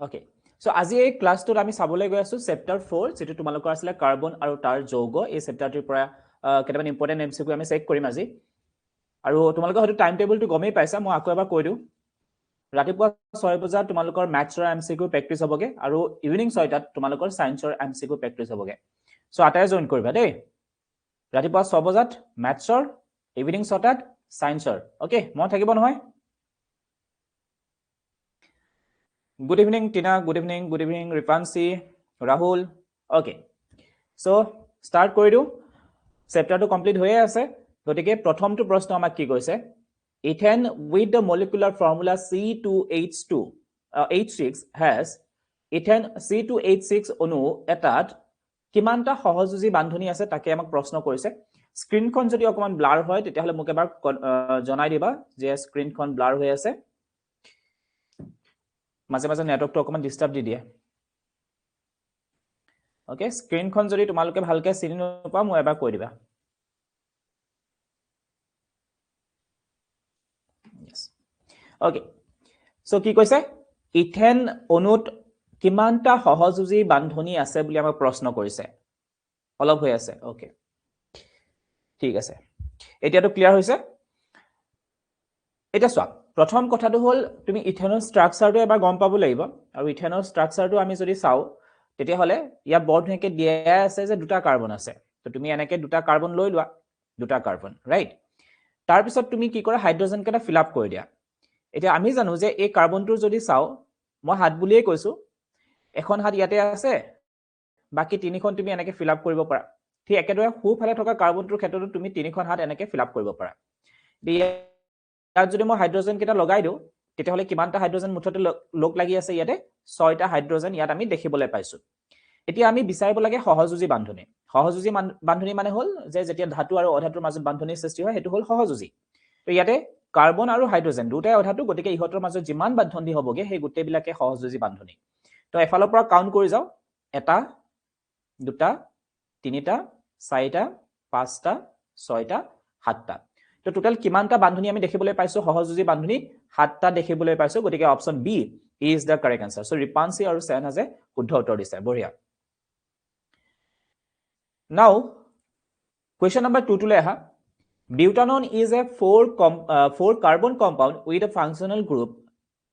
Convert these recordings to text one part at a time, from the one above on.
Okay so আজি এই ক্লাছটোত আমি চাবলৈ গৈ আছো চেপ্টাৰ 4 যেটো তোমালোকৰ আছিল কাৰ্বন আৰু তাৰ যৌগ এই চেপ্টাৰটোৰ পৰা কেটামান ইম্পৰ্টেন্ট এমসিকিউ আমি চেক কৰিম আজি আৰু তোমালোকৰ হয়তো টাইম টেবুলটো গমেই পাইছা মই আকৌ এবাৰ কৈ দিওঁ ৰাতিপুৱা 6 বজাত তোমালোকৰ ম্যাথছৰ এমসিকিউ প্ৰেক্টিস হ'বগে আৰু ইভিনিং 6টাত তোমালোকৰ সায়েন্সৰ এমসিকিউ প্ৰেক্টিস হ'বগে সো আটাই জয়েন কৰিবা দেই ৰাতিপুৱা 6 বজাত ম্যাথছৰ ইভিনিং 6টাত সায়েন্সৰ ওকে মই থাকিব নহয় Good evening, Tina. Good evening, Ripansi, Rahul. Okay. So, start কৰি দিও chapter to complete হৈয়ে আছে গতিকে প্ৰথমটো প্ৰশ্ন আমাক কি কৈছে ethane with the molecular formula C2H2 H6 has ethane C2H6 অণু এটাত কিমানটা সহযোজী বান্ধনী আছে তাকে আমাক প্ৰশ্ন কৰিছে স্ক্ৰিনখন যদি অকমান ব্লাৰ হয় তেতিয়াহলে মোক এবাৰ জনাই দিবা যে স্ক্ৰিনখন ব্লাৰ হৈ আছে মাঝে মাঝে নেটৱৰ্কটো অকমান ডিস্টাৰ্ব দি দিয়ে ওকে স্ক্ৰিনখন যদি তোমালোকে ভালকে চিনি নোপা মই এবাৰ কৈ দিবা ওকে সো কি কৈছে ইথেন অণুত কিমানটা সহযোজী বান্ধনী আছে বুলি আমাক প্ৰশ্ন কৰিছে অলপ হৈ আছে ওকে ঠিক আছে এতিয়াটো ক্লিয়াৰ হৈছে এটা চোৱা প্ৰথম কথাটো হল তুমি ইথেনৰ ষ্ট্ৰাকচাৰটো এবাৰ গম পাব লাগিব আৰু ইথেনৰ ষ্ট্ৰাকচাৰটো আমি যদি চাও তেতিয়া হলে ইয়া বৰ্ডনেকে দিয়া আছে যে দুটা কাৰ্বন আছে তো তুমি এনেকে দুটা কাৰ্বন লৈ লোৱা দুটা কাৰ্বন ৰাইট তাৰ পিছত তুমি কি কৰা হাইড্ৰোজেন কেটা ফিল আপ কৰি দিয়া এতিয়া আমি জানো যে এই কাৰ্বনটোৰ যদি চাও মই হাত বুলিয়ে কৈছো এখন হাত ইয়াতে আছে বাকি তিনিখন তুমি এনেকে ফিল আপ কৰিব পাৰা ঠিক একেদৰে খুফালে থকা কাৰ্বনটোৰ ক্ষেত্ৰতো তুমি তিনিখন হাত এনেকে ফিল আপ কৰিব পাৰা ইয়াত যদি মই হাইড্ৰোজেন কেটা লগাই দিও তেতিয়া হলে কিমানটা হাইড্ৰোজেন মুঠতে লগ লাগি আছে ইয়াতে 6টা হাইড্ৰোজেন ইয়াত আমি দেখিবলৈ পাইছো এতিয়া আমি বিচাৰিব লাগে সহযোজী বান্ধনী বান্ধনী মানে হল যে যেতিয়া ধাতু আৰু অধাতুৰ মাজত বান্ধনীৰ সৃষ্টি হয় হেতু হল সহযোজী তো ইয়াতে কাৰ্বন আৰু হাইড্ৰোজেন দুটাই অধাতু গতিকে ইহতৰ মাজত যিমান বান্ধনী হ'বগে সেই গুটেবিলাকে সহযোজী বান্ধনী তো এফালৰ পৰা কাউন্ট কৰি যাও এটা দুটা তিনিটা চাৰিটা পাঁচটা ছয়টা সাতটা তো টোটাল কিমানটা বান্ধনী আমি দেখিবলৈ পাইছো সহযোজী বান্ধনী 7টা দেখিবলৈ পাইছো গতিকে option B is the correct answer so ৰিপান্সি আৰু সেনহাজে শুদ্ধ উত্তৰ দিছে বঢ়িয়া নাও question number 2 to leha butanone is a four carbon compound with a functional group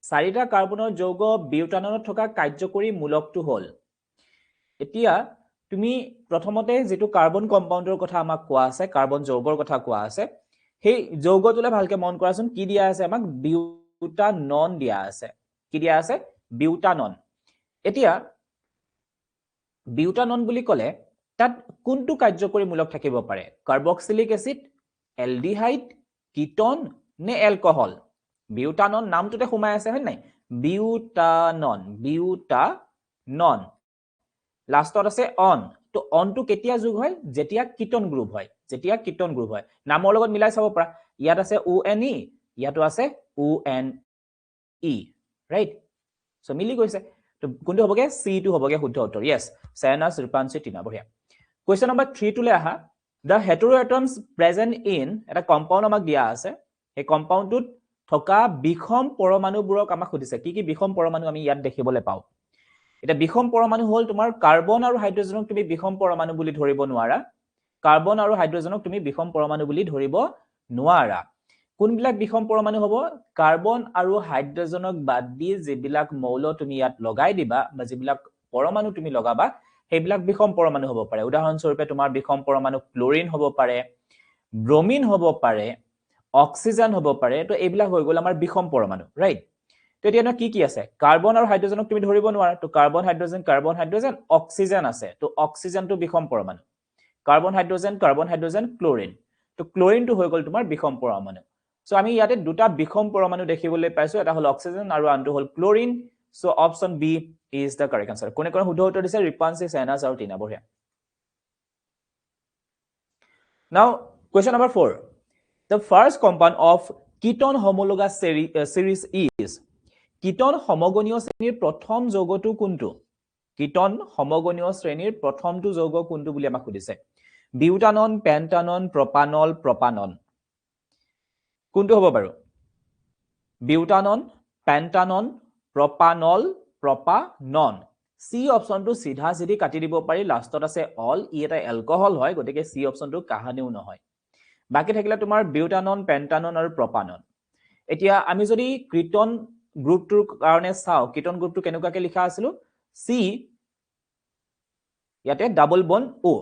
চাৰিটা কাৰ্বনৰ যৌগ বিউটাননত থকা কাৰ্যকৰী মূলকটো হল এতিয়া তুমি প্ৰথমতে যেটো কাৰ্বন কম্পাউণ্ডৰ কথা আমাক কোৱা আছে কাৰ্বন যৌগৰ কথা কোৱা আছে সেই যৌগটোলে ভালকে মন কৰাচোন কি দিয়া আছে আমাক বিউটানন দিয়া আছে কি দিয়া আছে বিউটানন এতিয়া বিউটানন বুলি কলে তাত কোনটো কাৰ্যকৰী মূলক থাকিব পাৰে কাৰ্বক্সিলিক এসিড এলডিহাইড কিটোন নে এলকহল বিউটানন নামটোতে সোমাই আছে হয় নাই বিউটানন লাষ্টত আছে অন তো অনটো কেতিয়া যোগ হয় যেতিয়া কিটোন গ্ৰুপ হয় নামৰ লগত মিলাই চাব পাৰা ইয়াত আছে ONE ইয়াতো আছে ONE ৰাইট সো মিলি গৈছে তো কোনটো হবগে সি টো হবগে শুদ্ধ উত্তৰ यस সায়নাস ৰিপান্সি টিনা বঢ়িয়া question number 3 to le aha the heteroatoms present in এটা কম্পাউণ্ড আমাক দিয়া আছে এই কম্পাউণ্ডটোত থকা বিষম পৰমাণুবোৰক আমাক খুদিছে কি কি বিষম পৰমাণু আমি ইয়াত দেখিবলৈ পাও এটা বিষম পৰমাণু হল তোমাৰ কাৰ্বন আৰু হাইড্ৰোজেনক তুমি বিষম পৰমাণু বুলি ধৰিব নোৱাৰা কাৰ্বন আৰু হাইড্ৰোজেনক তুমি বিষম পৰমাণু বুলি ধৰিব নোৱাৰা কোনবিলাক বিষম পৰমাণু হ'ব কাৰ্বন আৰু হাইড্ৰোজেনক বাদ দি যেবিলাক মৌল তুমি ইয়াত লগাই দিবা বা যেবিলাক পৰমাণু তুমি লগাবা সেইবিলাক বিষম পৰমাণু হ'ব পাৰে উদাহৰণ স্বৰূপে তোমাৰ বিষম পৰমাণু ক্লোৰিন হ'ব পাৰে ব্ৰোমিন হ'ব পাৰে অক্সিজেন হ'ব পাৰে তো এইবিলাক হৈ গ'ল আমাৰ বিষম পৰমাণু ৰাইট তো এতিয়া কি আছে কাৰ্বন আৰু হাইড্ৰোজেনক তুমি ধৰিব নোৱাৰা তো কাৰ্বন হাইড্ৰোজেন অক্সিজেন আছে তো অক্সিজেনটো বিষম পৰমাণু কাৰ্বন হাইড্ৰোজেন ক্লোৰিন তো ক্লোৰিনটো হৈ গ'ল তোমাৰ বিষম পৰমাণু সো আমি ইয়াতে দুটা বিষম পৰমাণু দেখিবলৈ পাইছো এটা হল অক্সিজেন আৰু আনটো হল chlorine so option B is the correct answer কোনে কোনে শুদ্ধ উত্তৰ দিছে ৰিপান্সি সায়নাস আৰু টিনা বঢ়িয়া নাও question number 4 the first compound of ketone homologous series is ketone সমগনীয় শ্ৰেণীৰ প্ৰথম যৌগটো কোনটো ketone সমগনীয় শ্ৰেণীৰ প্ৰথমটো যৌগ কোনটো বুলি আমাক খুদিছে বিউটানন পেন্টানন প্ৰপানল কোনটো হ'ব বাৰু বিউটানন পেন্টানন প্ৰপানল প্ৰপা নন সি অপশনটো সিধা সিধি কাটি দিব পাৰি লাষ্টত আছে অল ই এটা এলকহল হয় গতিকে সি অপশনটো কাহানিও নহয় বাকি থাকিলে তোমাৰ বিউটানন পেন্টানন আৰু প্ৰপানন এতিয়া আমি যদি কিটন গ্ৰুপটোৰ কাৰণে চাও কিটন গ্ৰুপটো কেনেকুৱাকে লিখা আছিল সি ইয়াতে ডাবল বন্ড ও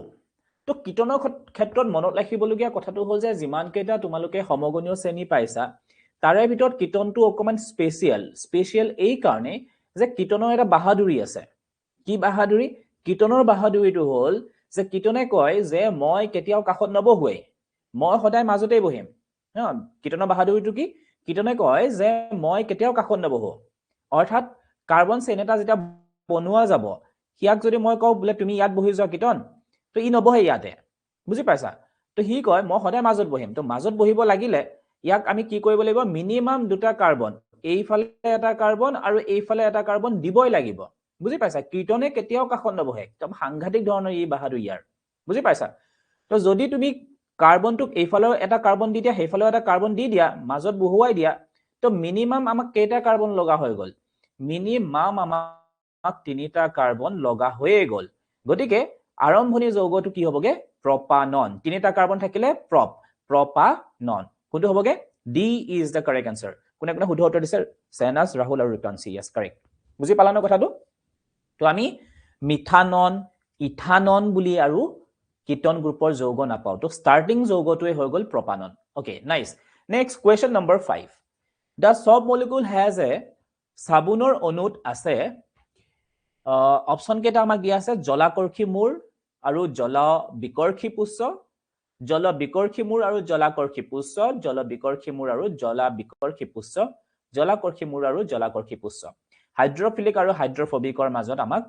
তো কিটনৰ ক্ষেত্ৰত মনত ৰাখিবলগীয়া কথাটো হ'ল যে যিমান কেইটা তোমালোকে সমগণীয় শ্ৰেণী পাইছা তাৰে ভিতৰত কিটনটো অকমান স্পেশাল এই কাৰণে যে কিটনৰ এটা বাহাদুৰি আছে কি বাহাদুৰি কিটনৰ বাহাদুৰিটো হ'ল যে কিটনে কয় যে মই কেতিয়াও কাখত নবহুৱে মই সদায় মাজতে বহিম কিটনৰ বাহাদুৰিটো কি কিটনে কয় যে মই কেতিয়াও কাখত নবহো অৰ্থাৎ কাৰ্বন চেইন এটা যেতিয়া বনোৱা যাব হিয়াক যদি মই কওঁ বোলে তুমি ইয়াত বহি যোৱা কিটন তো ই নবহে ইয়াতে বুজি পাইছা তো হি কয় মই সদায় মাজত বহিম তো মাজত বহিব লাগিলে ইয়াক আমি কি কৰিব লাগিব মিনিমাম দুটা কাৰ্বন এইফালে এটা কাৰ্বন আৰু এইফালে এটা কাৰ্বন দিবই লাগিব বুজি পাইছা কিটনে কেতিয়াও কাখত নবহে একদম সাংঘাতিক ধৰণৰ ই বাহাদুৰি ইয়াৰ বুজি পাইছা তো যদি তুমি কাৰ্বনটোক এইফালেও এটা কাৰ্বন দি দিয়া সেইফালেও এটা কাৰ্বন দি দিয়া মাজত বহুৱাই দিয়া তো মিনিমাম আমাক কেইটা কাৰ্বন লগা হৈ গল মিনিমাম আমাক তিনিটা কাৰ্বন লগা হৈয়ে গল গতিকে আৰম্ভণি যৌগটো কি হবগে প্ৰপানন তিনিটা কাৰ্বন থাকিলে প্ৰপানন কোনটো হবগে D is the correct answer কোনে কোনে শুদ্ধ উত্তৰ দিছে সেনাস ৰাহুল আৰু ৰিকান্সি ইয়েস কাৰেক্ট বুজি পালা ন কথাটো তো আমি মিথানন ইথানন বুলি আৰু কিটন গ্ৰুপৰ যৌগ নাপাও তো স্টাৰ্টিং যৌগটোৱে হৈ গল propanone okay nice next question number 5 the sub molecule has a সাবুনৰ অণুত আছে অপশন কেইটা আমাক দিয়া আছে জলাকৰ্ষী মূৰ আৰু জল বিকৰ্ষী পুষ্য জল বিকৰ্ষী মূৰ আৰু জলাকৰ্ষী পুষ্য জল বিকৰ্ষী মূৰ আৰু জলা বিকৰ্ষী পুষ্য জলাকৰ্ষী মূৰ আৰু জলাকৰ্ষী পুষ্য হাইড্ৰোফিলিক আৰু হাইড্ৰোফোবিকৰ মাজত আমাক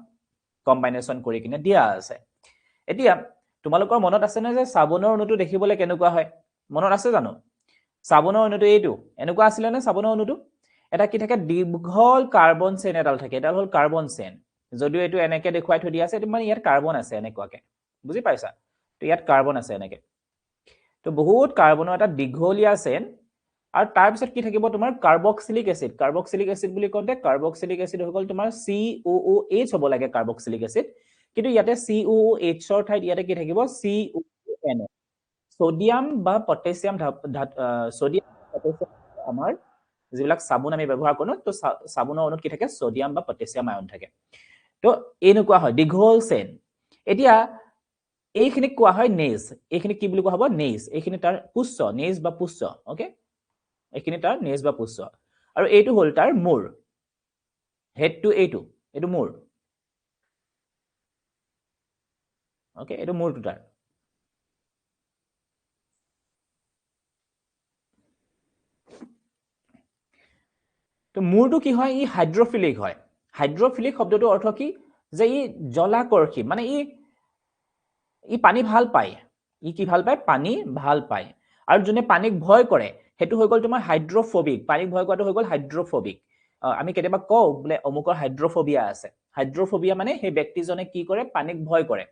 কম্বাইনেশন কৰি কিনে দিয়া আছে এতিয়া তোমালোকৰ মনত আছে নে যে সাবুনৰ অণুটো দেখিবলৈ কেনেকুৱা হয় মনত আছে জানো সাবুনৰ অণুটো এইটো এনেকুৱা আছিল নে সাবুনৰ অণুটো এটা কি থাকে দীঘল কাৰ্বন চেইন এডাল থাকে এটা হল কাৰ্বন চেইন যদিও এটো এনেকে দেখুৱাই থৈ দিয়া আছে মানে ইয়াত কাৰ্বন আছে এনেকুৱাকে বুজি পাইছা তো ইয়াত কাৰ্বন আছে এনেকে তো বহুত কাৰ্বনৰ এটা দীঘলীয়া চেইন আৰু তাৰ পিছত কি থাকিব তোমাৰ কাৰ্বক্সিলিক এসিড বুলি কওঁতে কাৰ্বক্সিলিক এসিড হৈ গল তোমাৰ COOH হ'ব লাগে কাৰ্বক্সিলিক এসিড কিন্তু ইয়াতে COOH ৰ ঠাইত ইয়াতে কি থাকিব CONO সোডিয়াম বা পটাছিয়াম সোডিয়াম পটাছিয়াম আমাৰ যিবিলাক সাবুন আমি ব্যৱহাৰ কৰো তো সাবুনৰ অণুত কি থাকে সোডিয়াম বা পটাছিয়াম আয়ন থাকে তো এনেকুৱা হয় দীঘল চেইন এতিয়া এইখিনি কোৱা হয় নেজ এইখিনি কি বুলি কোৱা হ'ব নেজ এইখিনি তাৰ পুষ্য নেজ বা পুষ্য ওকে এইখিনি তাৰ নেজ বা পুষ্য আৰু এইটো হল তাৰ মূৰ হেডটো এইটো মূৰ ওকে এইটো মূৰটো তাৰ তো মূৰটো কি হয় ই হাইড্ৰোফিলিক হয় হাইড্ৰোফিলিক শব্দটোৰ অৰ্থ কি যে ই জলাকৰ্ষী মানে ই পানী ভাল পায় ই কি ভাল পায় পানী ভাল পায় আৰু যোনে পানীক ভয় কৰে হেতু হৈ গল তোমাৰ হাইড্ৰোফোবিক পানীক ভয় কৰাটো হৈ গল হাইড্ৰোফোবিক আমি কেতিয়াবা কও বোলে অমুকৰ হাইড্ৰোফোবিয়া আছে হাইড্ৰোফোবিয়া মানে সেই ব্যক্তিজনে কি কৰে পানীক ভয় কৰে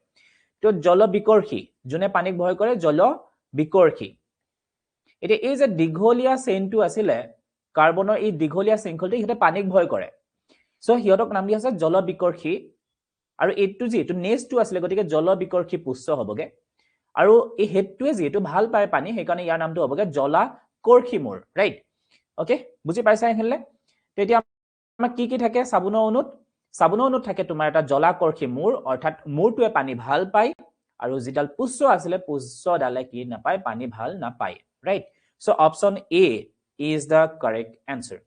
তো জল বিকৰ্ষী যোনে পানীক ভয় কৰে জল বিকৰ্ষী এতিয়া এই যে দীঘলীয়া চেইনটো আছিলে কাৰ্বনৰ এই দীঘলীয়া শৃংখলটো হিতে পানীক ভয় কৰে সো হিয়তক নাম দিয়া আছে জল বিকৰ্ষী আৰু এইটো যি এইটো নেক্সটটো আছিলে গতিকে জল বিকৰ্ষী পুষ্য হ'বগে আৰু এই হেডটোৱে যি এইটো ভাল পায় পানী সেইকাৰণে ইয়াৰ নামটো হ'বগে জলাকৰ্ষী মূৰ ৰাইট ওকে বুজি পাইছা এখিনলে তেতিয়া আমাৰ কি থাকে সাবুনৰ অণুত থাকে তোমাৰ এটা জলাকৰ্ষী মূৰ অৰ্থাৎ মূৰটোৱে পানী ভাল পায় আৰু যিডাল পুষ্য আছিলে পুষ্যডালে কি নাপায় পানী ভাল নাপায় right so option A is the correct answer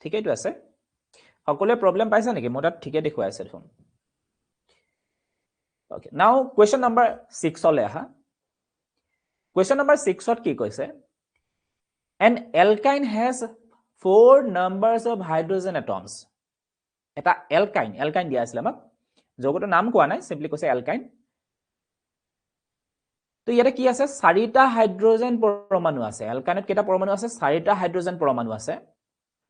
ঠিকেইটো আছে সকলোৱে প্ৰবলেম পাইছা নেকি মোৰ তাত ঠিকে দেখুৱাই আছে দেখোন okay now question number 6 লৈ আহা question number 6 ত কি কৈছে an alkyne has 4 numbers of hydrogen atoms এটা alkyne দিয়া আছিল আমাক যৌগটোৰ নাম কোৱা নাই simply কৈছে alkyne তো ইয়াতে কি আছে 4টা হাইড্ৰোজেন পৰমাণু আছে alkyneত কেইটা পৰমাণু আছে 4টা হাইড্ৰোজেন পৰমাণু আছে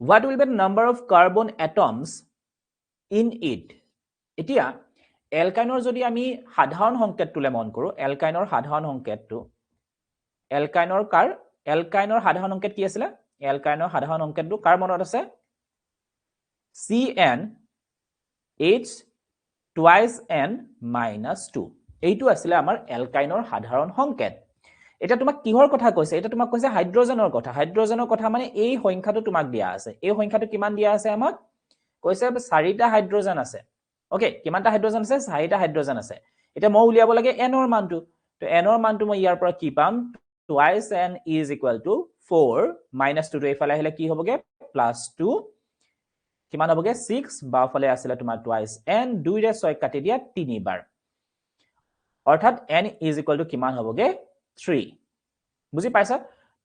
what will be the number of carbon atoms in it এতিয়া alkyneৰ যদি আমি সাধাৰণ সংকেতটোলে মন কৰো alkyneৰ সাধাৰণ সংকেতটো alkyneৰ কাৰ এলকাইনৰ সাধাৰণ সংকেত কি আছিল এলকাইনৰ সাধাৰণ সংকেতটো কাৰ মনত আছে CnH twice n minus 2 এইটো আছিল আমাৰ এলকাইনৰ সাধাৰণ সংকেত এটা তোমাক কিহৰ কথা কৈছে এটা তোমাক কৈছে হাইড্ৰোজেনৰ কথা মানে এই সংখ্যাটো তোমাক দিয়া আছে এই সংখ্যাটো কিমান দিয়া আছে আমাক কৈছে 4টা হাইড্ৰোজেন আছে ওকে কিমানটা হাইড্ৰোজেন আছে 4টা হাইড্ৰোজেন আছে এটা মই উলিয়াব লাগে n ৰ মানটো তো n ৰ মানটো মই ইয়াৰ পৰা কি পাম twice n is equal to 4 minus 2 to এইফালে আহিলে কি হ'বগে plus 2 কিমান হ'বগে 6 বাফালে আছিল তোমাৰ twice n 2 ৰে 6 কাটি দিয়া 3 বাৰ অৰ্থাৎ n is equal to কিমান হ'বগে 3 বুজি পাইছা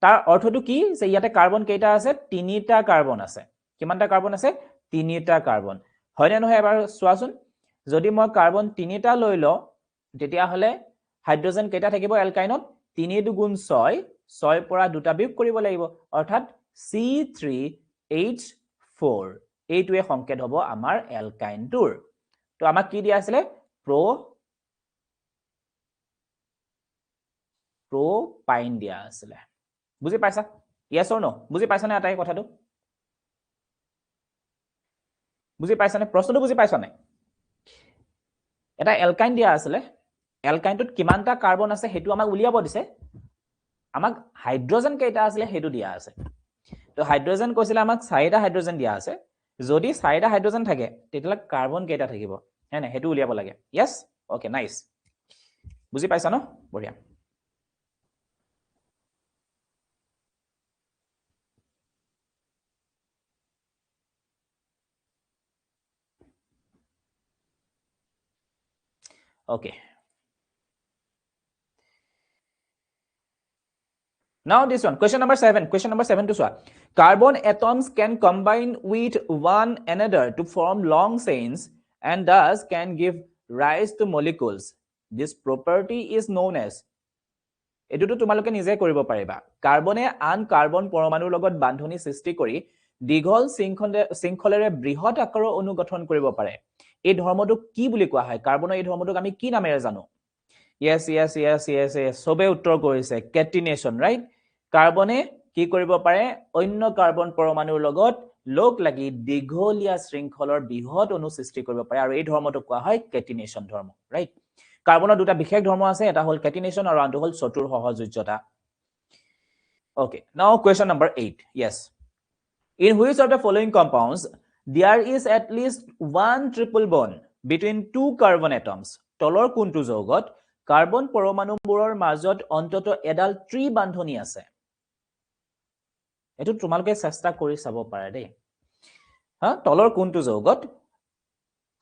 তাৰ অৰ্থটো কি যে ইয়াতে কাৰ্বন কেইটা আছে 3টা কাৰ্বন আছে কিমানটা কাৰ্বন আছে 3টা কাৰ্বন হয়নে নহয় এবাৰ চোৱাচোন যদি মই কাৰ্বন 3টা লৈ ল তেতিয়া হলে হাইড্ৰোজেন কেইটা থাকিব এলকাইনত 3 দুগুণ 6 6 পৰা দুটা বিয়োগ কৰিব লাগিব অৰ্থাৎ C3H4 এইটোৱে সংকেত হ'ব আমাৰ এলকাইনটোৰ তো আমাক কি দিয়া আছিল propine দিয়া আছিল বুজি পাইছা yes or no বুজি পাইছা নে আটাই কথাটো বুজি পাইছা নে প্ৰশ্নটো বুজি পাইছা নে এটা এলকাইন দিয়া আছিল এলকাইনটোত কিমানটা কাৰ্বন আছে হেতু আমাক উলিয়াব দিছে আমাক হাইড্ৰোজেন কেইটা আছিল হেতু দিয়া আছে তো হাইড্ৰোজেন কৈছিল আমাক 4টা হাইড্ৰোজেন দিয়া আছে যদি 4টা হাইড্ৰোজেন থাকে তেতিয়া কাৰ্বন কেইটা থাকিব হেনে হেতু উলিয়াব লাগে yes okay nice বুজি পাইছা ন বঢ়িয়া okay now this one question number 7 to swap carbon atoms can combine with one another to form long chains and thus can give rise to molecules this property is known as এটোটো তোমালোকে নিজে কৰিব পাৰিবা কাৰ্বনে আন carbon পৰমাণুৰ লগত বান্ধনী সৃষ্টি কৰি দীঘল শৃংখলেৰে বৃহৎ আকাৰৰ অণু গঠন কৰিব পাৰে এই ধৰ্মটো কি বুলি কোৱা হয় কাৰ্বনৰ এই ধৰ্মটোক আমি কি নামেৰে জানো yes সবে উত্তৰ কৰিছে কেটিনেশন ৰাইট কাৰ্বনে কি কৰিব পাৰে অন্য কাৰ্বন পৰমাণুৰ লগত লগ লাগি দীঘলীয়া শৃংখলৰ বৃহৎ অণু সৃষ্টি কৰিব পাৰে আৰু এই ধৰ্মটোক কোৱা হয় কেটিনেশন ধৰ্ম ৰাইট কাৰ্বনৰ দুটা বিশেষ ধৰ্ম আছে এটা হল কেটিনেশন আৰু আনটো হল চতুৰ সহযোজ্যতা okay now question number 8 yes in which of the following compounds there is at least one triple bond between two carbon atoms তলৰ কোনটো যৌগত কাৰ্বন পৰমাণুবোৰৰ মাজত অন্তত এডাল ত্ৰি বান্ধনী আছে এটো তোমালোকে চেষ্টা কৰি চাব পাৰা দেই হা তলৰ কোনটো যৌগত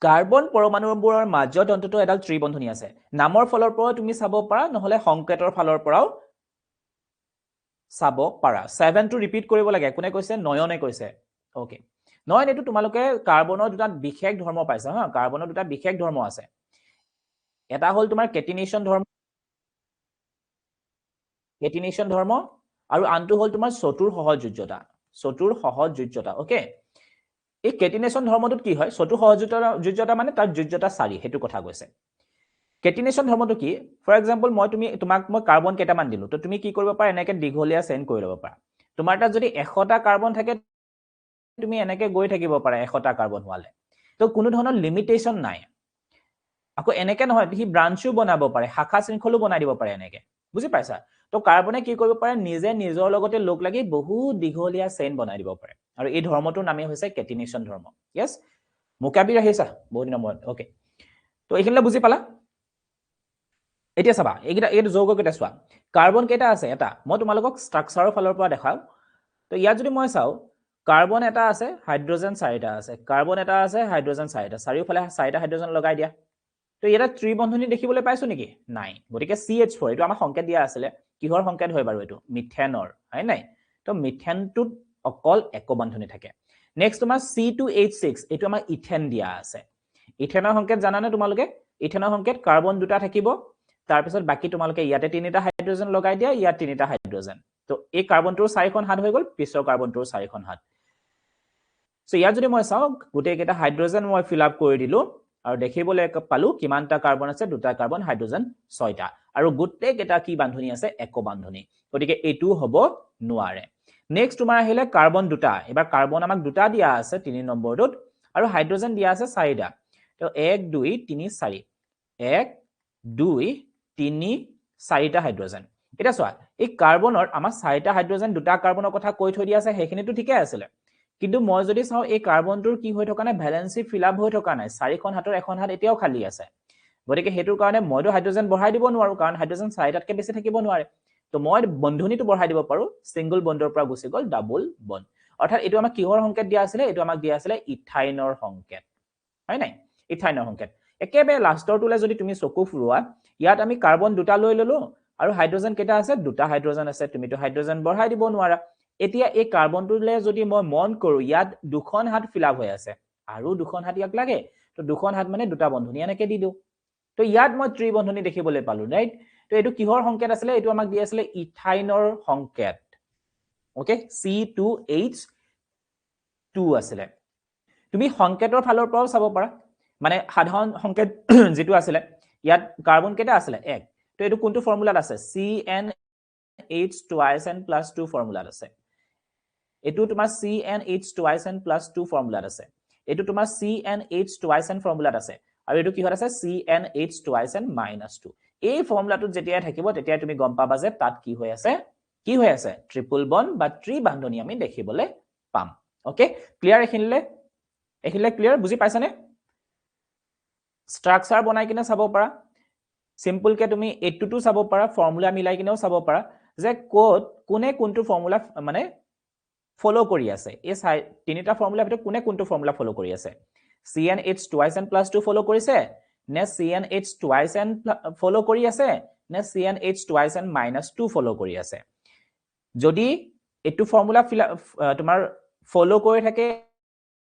কাৰ্বন পৰমাণুবোৰৰ মাজত অন্তত এডাল ত্ৰি বন্ধনী আছে নামৰ ফলৰ পৰা তুমি চাব পাৰা নহলে সংকেতৰ ফলৰ পৰাও চাব পাৰা 7 টো ৰিপিট কৰিব লাগে কোনে কৈছে নয়নে কৈছে ওকে নয়ন এটো তোমালোকে কাৰ্বনৰ দুটা বিশেষ ধৰ্ম পাইছা হা কাৰ্বনৰ দুটা বিশেষ ধৰ্ম আছে এটা হল তোমাৰ কেটিনেশন ধৰ্ম আৰু আনটো হল তোমাৰ চতুৰ সহযোজ্যতা ওকে এই কেটিনেশন ধৰ্মটোত কি হয় চতুৰ সহযোজ্যতা মানে তাৰ যোজ্যতা 4 হেতু কথা কৈছে কেটিনেশন ধৰ্মটো কি ফৰ এক্সাম্পল তোমাক মই কাৰ্বন কেইটামান দিলো তো তুমি কি কৰিব পাৰা এনেকে দীঘলীয়া চেইন কৰি লব পাৰা তোমাৰ তাত যদি 100টা কাৰ্বন থাকে তুমি এনেকে গৈ থাকিব পাৰা 100টা কাৰ্বন হোৱালে তো কোনো ধৰণৰ লিমিটেশন নাই আকৌ এনেকে নহয় সি ব্ৰাঞ্চও বনাব পাৰে শাখা শৃংখলো বনাই দিব পাৰে এনেকে বুজি পাইছা তো কাৰ্বনে কি কৰিব পাৰে নিজে নিজৰ লগতে লগ লাগি বহু দীঘলীয়া চেইন বনাই দিব পাৰে আৰু এই ধৰ্মটোৰ নামে হৈছে কেটিনেশন ধৰ্ম yes মুকাবি আহিছা বহুত দিনৰ মূৰত ওকে তো এইখিনিলে বুজি পালা এতিয়া চাবা এই যৌগ কেইটা চোৱা কাৰ্বন কেইটা আছে এটা মই তোমালোকক ষ্ট্ৰাকচাৰৰ ফালৰ পৰা দেখাও তো ইয়াত যদি মই চাও কাৰ্বন এটা আছে হাইড্ৰোজেন 4টা আছে কাৰ্বন এটা আছে হাইড্ৰোজেন 4টা চাৰিওফালে 4টা হাইড্ৰোজেন লগাই দিয়া তো এটা ত্ৰিবন্ধনী দেখিবলৈ পাইছো নেকি নাই গতিকে CH4 এটো আমাৰ সংকেত দিয়া আছিল কিহৰ সংকেত হয় বাৰু এটো মিথেনৰ হয় নাই তো মিথেনটোত অকল এক বন্ধনী থাকে নেক্সট তোমাৰ C2H6 এটো আমাৰ ইথেন দিয়া আছে ইথেনৰ সংকেত জানানে তোমালোকে ইথেনৰ সংকেত কাৰ্বন দুটা থাকিব তাৰ পিছত বাকি তোমালোকে ইয়াতে তিনিটা হাইড্ৰোজেন লগাই দিয়া ইয়াত তিনিটা হাইড্ৰোজেন তো এই কাৰ্বনটোৰ 4খন হাত হৈ গল পিছৰ কাৰ্বনটোৰ 4খন হাত সো ইয়াত যদি মই চাও গোটেই কেইটা হাইড্ৰোজেন মই ফিল আপ কৰি দিলো আৰু দেখিবলৈ পালো কিমানটা কাৰ্বন আছে দুটা কাৰ্বন হাইড্ৰোজেন 6টা আৰু গোটেই কেইটা কি বান্ধনী আছে এক বান্ধনী গতিকে এটো হ'ব নোৱাৰে নেক্সট তোমাৰ আহিলে কাৰ্বন দুটা এবাৰ কাৰ্বন আমাক দুটা দিয়া আছে 3 নম্বৰটোত আৰু হাইড্ৰোজেন দিয়া আছে 4টা তো 1 2 3 4 1 2 3 4টা হাইড্ৰোজেন এটা চোৱা এই কাৰ্বনৰ আমাৰ 4টা হাইড্ৰোজেন দুটা কাৰ্বনৰ কথা কৈ থৈ দিয়া আছে হেখিনিটো ঠিকে আছিল কিন্তু মই যদি চাও এই কাৰ্বনটোৰ কি হৈ থকা নাই ভ্যালেন্সি ফিল আপ হৈ থকা নাই চাৰিখন হাতৰ এখন হাত এতিয়াও খালি আছে গতিকে হেতুৰ কাৰণে মইতো হাইড্ৰোজেন বঢ়াই দিব নোৱাৰো কাৰণ হাইড্ৰোজেন 4টাতকৈ বেছি থাকিব নোৱাৰে তো মই বন্ধনীটো বঢ়াই দিব পাৰো সিঙ্গল বন্ডৰ পৰা গুছি গল ডাবল বন্ড অৰ্থাৎ এটো আমাক কিহৰ সংকেত দিয়া আছিল এটো আমাক দিয়া আছিল ইথাইনৰ সংকেত হয় নাই ইথাইনৰ সংকেত একেবাৰে লাষ্টৰটোলে যদি তুমি চকু ফুৰোৱা ইয়াত আমি কাৰ্বন দুটা লৈ ললো আৰু হাইড্ৰোজেন কেটা আছে দুটা হাইড্ৰোজেন আছে তুমি তো হাইড্ৰোজেন বঢ়াই দিব নোৱাৰা এতিয়া এই কাৰ্বনটোলে যদি মই মন কৰো ইয়াত দুখন হাত ফিল আপ হৈ আছে আৰু দুখন হাত ইয়াক লাগে তো দুখন হাত মানে দুটা বন্ধনী এনেকে দি দিও তো ইয়াত মই ত্ৰি বন্ধনী দেখিবলৈ পালো ৰাইট তো এটো কিহৰ সংকেত আছিল এটো আমাক দি আছিল ইথাইনৰ সংকেত ওকে C2H2 আছিল তুমি সংকেতৰ ফালৰ পৰাও চাব পাৰা মানে সাধাৰণ সংকেত যেটো আছিল ইয়াত কাৰ্বন কেটা আছিল 1 তো এটো কোনটো ফৰ্মুলাত আছে CnH twice n plus 2 ফৰ্মুলাত আছে এটো তোমাৰ CnH twice n plus 2 ফৰ্মুলাত আছে এটো তোমাৰ CnH twice n ফৰ্মুলাত আছে আৰু এটো কিহত আছে CnH twice n minus 2 এই ফৰ্মুলাটো যেতিয়া থাকিব তেতিয়া তুমি গম পাবা যে তাত কি হৈ আছে ট্ৰিপল বন্ড বা ত্ৰি বান্ধনী আমি দেখিবলৈ পাম ওকে ক্লিয়াৰ এখিনলে ক্লিয়াৰ বুজি পাইছানে স্ট্ৰাকচাৰ বনাই কিনে চাব পাৰা সিম্পল কে তুমি এটুটো চাব পাৰা ফৰ্মুলা মিলাই কিনেও চাব পাৰা যে কোড কোনে কোনটো ফৰ্মুলা মানে ফলো কৰি আছে এই তিনিটা ফৰ্মুলা ভিতৰত কোনে কোনটো ফৰ্মুলা ফলো কৰি আছে CnH twice n plus 2 ফলো কৰিছে নে CnH twice n ফলো কৰি আছে নে CnH twice n minus 2 ফলো কৰি আছে যদি এটু ফৰ্মুলা তোমাৰ ফলো কৰি থাকে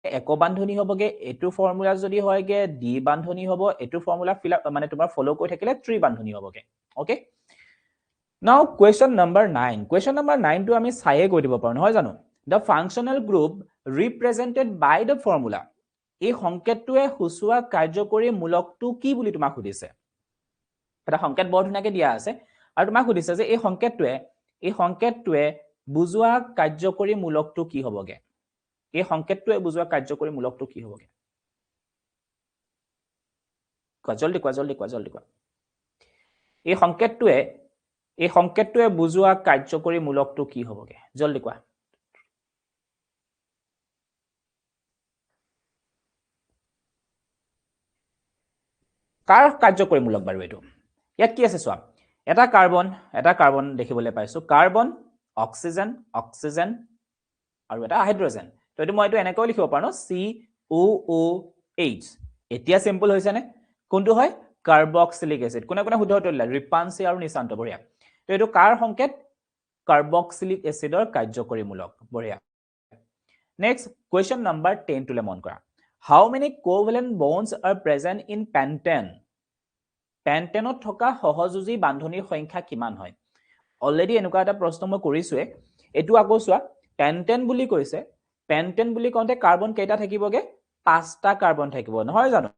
এক বান্ধনী হবগে এটু ফৰ্মুলা যদি হয়গে ডি বান্ধনী হব এটু ফৰ্মুলা মানে তোমাৰ ফলো কৰি থাকিলে ত্ৰি বান্ধনী হবগে ওকে নাও question number 9 টো আমি চাইয়ে কৈ দিব পাৰো নহয় জানো the functional group represented by the formula এই সংকেতটোৱে হুসুৱা কাৰ্যকৰী মূলকটো কি বুলি তোমাক সুধিছে এটা সংকেত বৰ ধুনাকে দিয়া আছে আৰু তোমাক সুধিছে যে এই সংকেতটোৱে বুজোৱা কাৰ্যকৰী মূলকটো কি হবগে এই সংকেতটোৱে বুজোৱা কাৰ্যকৰী মূলকটো কি হবগে জলদি কোৱা এই সংকেতটোৱে বুজোৱা কাৰ্যকৰী মূলকটো কি হবগে জলদি কোৱা কাৰ কাৰ্যকৰী মূলক বাৰু এটো ইয়াত কি আছে চোৱা এটা কাৰ্বন দেখিবলৈ পাইছো কাৰ্বন অক্সিজেন আৰু এটা হাইড্ৰোজেন তো এটো মই এটো এনেকৈ লিখিব পাৰো COOH এতিয়া সিম্পল হৈছে নে কোনটো হয় কাৰ্বক্সিলিক এসিড কোনে শুদ্ধ উত্তৰলা ৰিপানসি আৰু নিশান্ত বঢ়িয়া তো এটো কাৰ সংকেত কাৰ্বক্সিলিক এসিডৰ কাৰ্যকৰী মূলক বঢ়িয়া নেক্সট question number 10 টুলে মন কৰা how many covalent bonds are present in pentane পেন্টেনত থকা সহযোজী বান্ধনীৰ সংখ্যা কিমান হয় অলৰেডি এনেকুৱা এটা প্ৰশ্ন মই কৰিছোৱে এটো আকৌ চোৱা পেন্টেন বুলি কৈছে পেন্টেন বুলি কওঁতে কাৰ্বন কেইটা থাকিবগে 5টা কাৰ্বন থাকিব নহয় জানো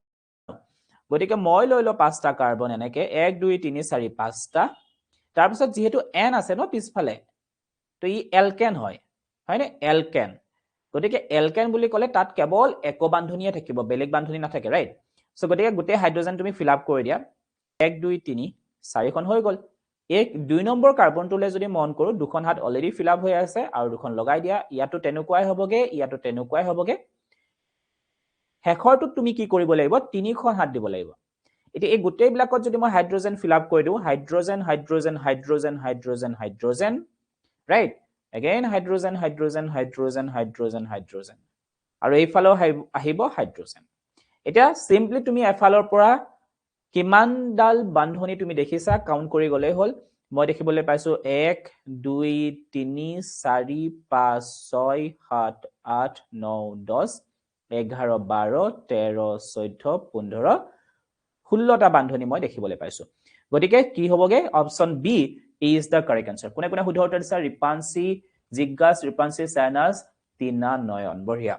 গতিকে মই লৈ ল 5টা কাৰ্বন এনেকে 1 2 3 4 5টা তাৰ পিছত যেহেতু n আছে ন পিছফালে তো ই এলকেন হয় নে এলকেন গতিকে এলকেন বুলি ক'লে তাত কেৱল এক বান্ধনীয়ে থাকিব বেলেগ বান্ধনী নাথাকে ৰাইট সো গতিকে গোটেই হাইড্ৰোজেন তুমি ফিল আপ কৰি দিয়া 1 2 3 4 খন হৈ গল এক 2 নম্বৰ কাৰ্বনটোলে যদি মন কৰো দুখন হাত অলৰেডি ফিল আপ হৈ আছে আৰু দুখন লগাই দিয়া ইয়াটো তেনেকুৱাই হবগে হেখৰটো তুমি কি কৰিব লাগিব তিনিখন হাত দিব লাগিব এতিয়া এই গোটেই বিলাকত যদি মই হাইড্ৰোজেন ফিল আপ কৰি দিও হাইড্ৰোজেন ৰাইট again hydrogen আৰু এইফালেও আহিব হাইড্ৰোজেন এটা সিম্পলি তুমি এফালৰ পৰা কিমান ডাল বান্ধনী তুমি দেখিছা কাউন্ট কৰি গলে হল মই দেখিবলৈ পাইছো 1 2 3 4 5 6 7 8 9 10 11 12 13 14 15 16টা বান্ধনী মই দেখিবলৈ পাইছো গতিকে কি হবগে option B is the correct answer কোনে শুদ্ধ উত্তৰ দিছা ৰিপানসি জিজ্ঞাস ৰিপানসি সাইনাস তিনা নয়ন বঢ়িয়া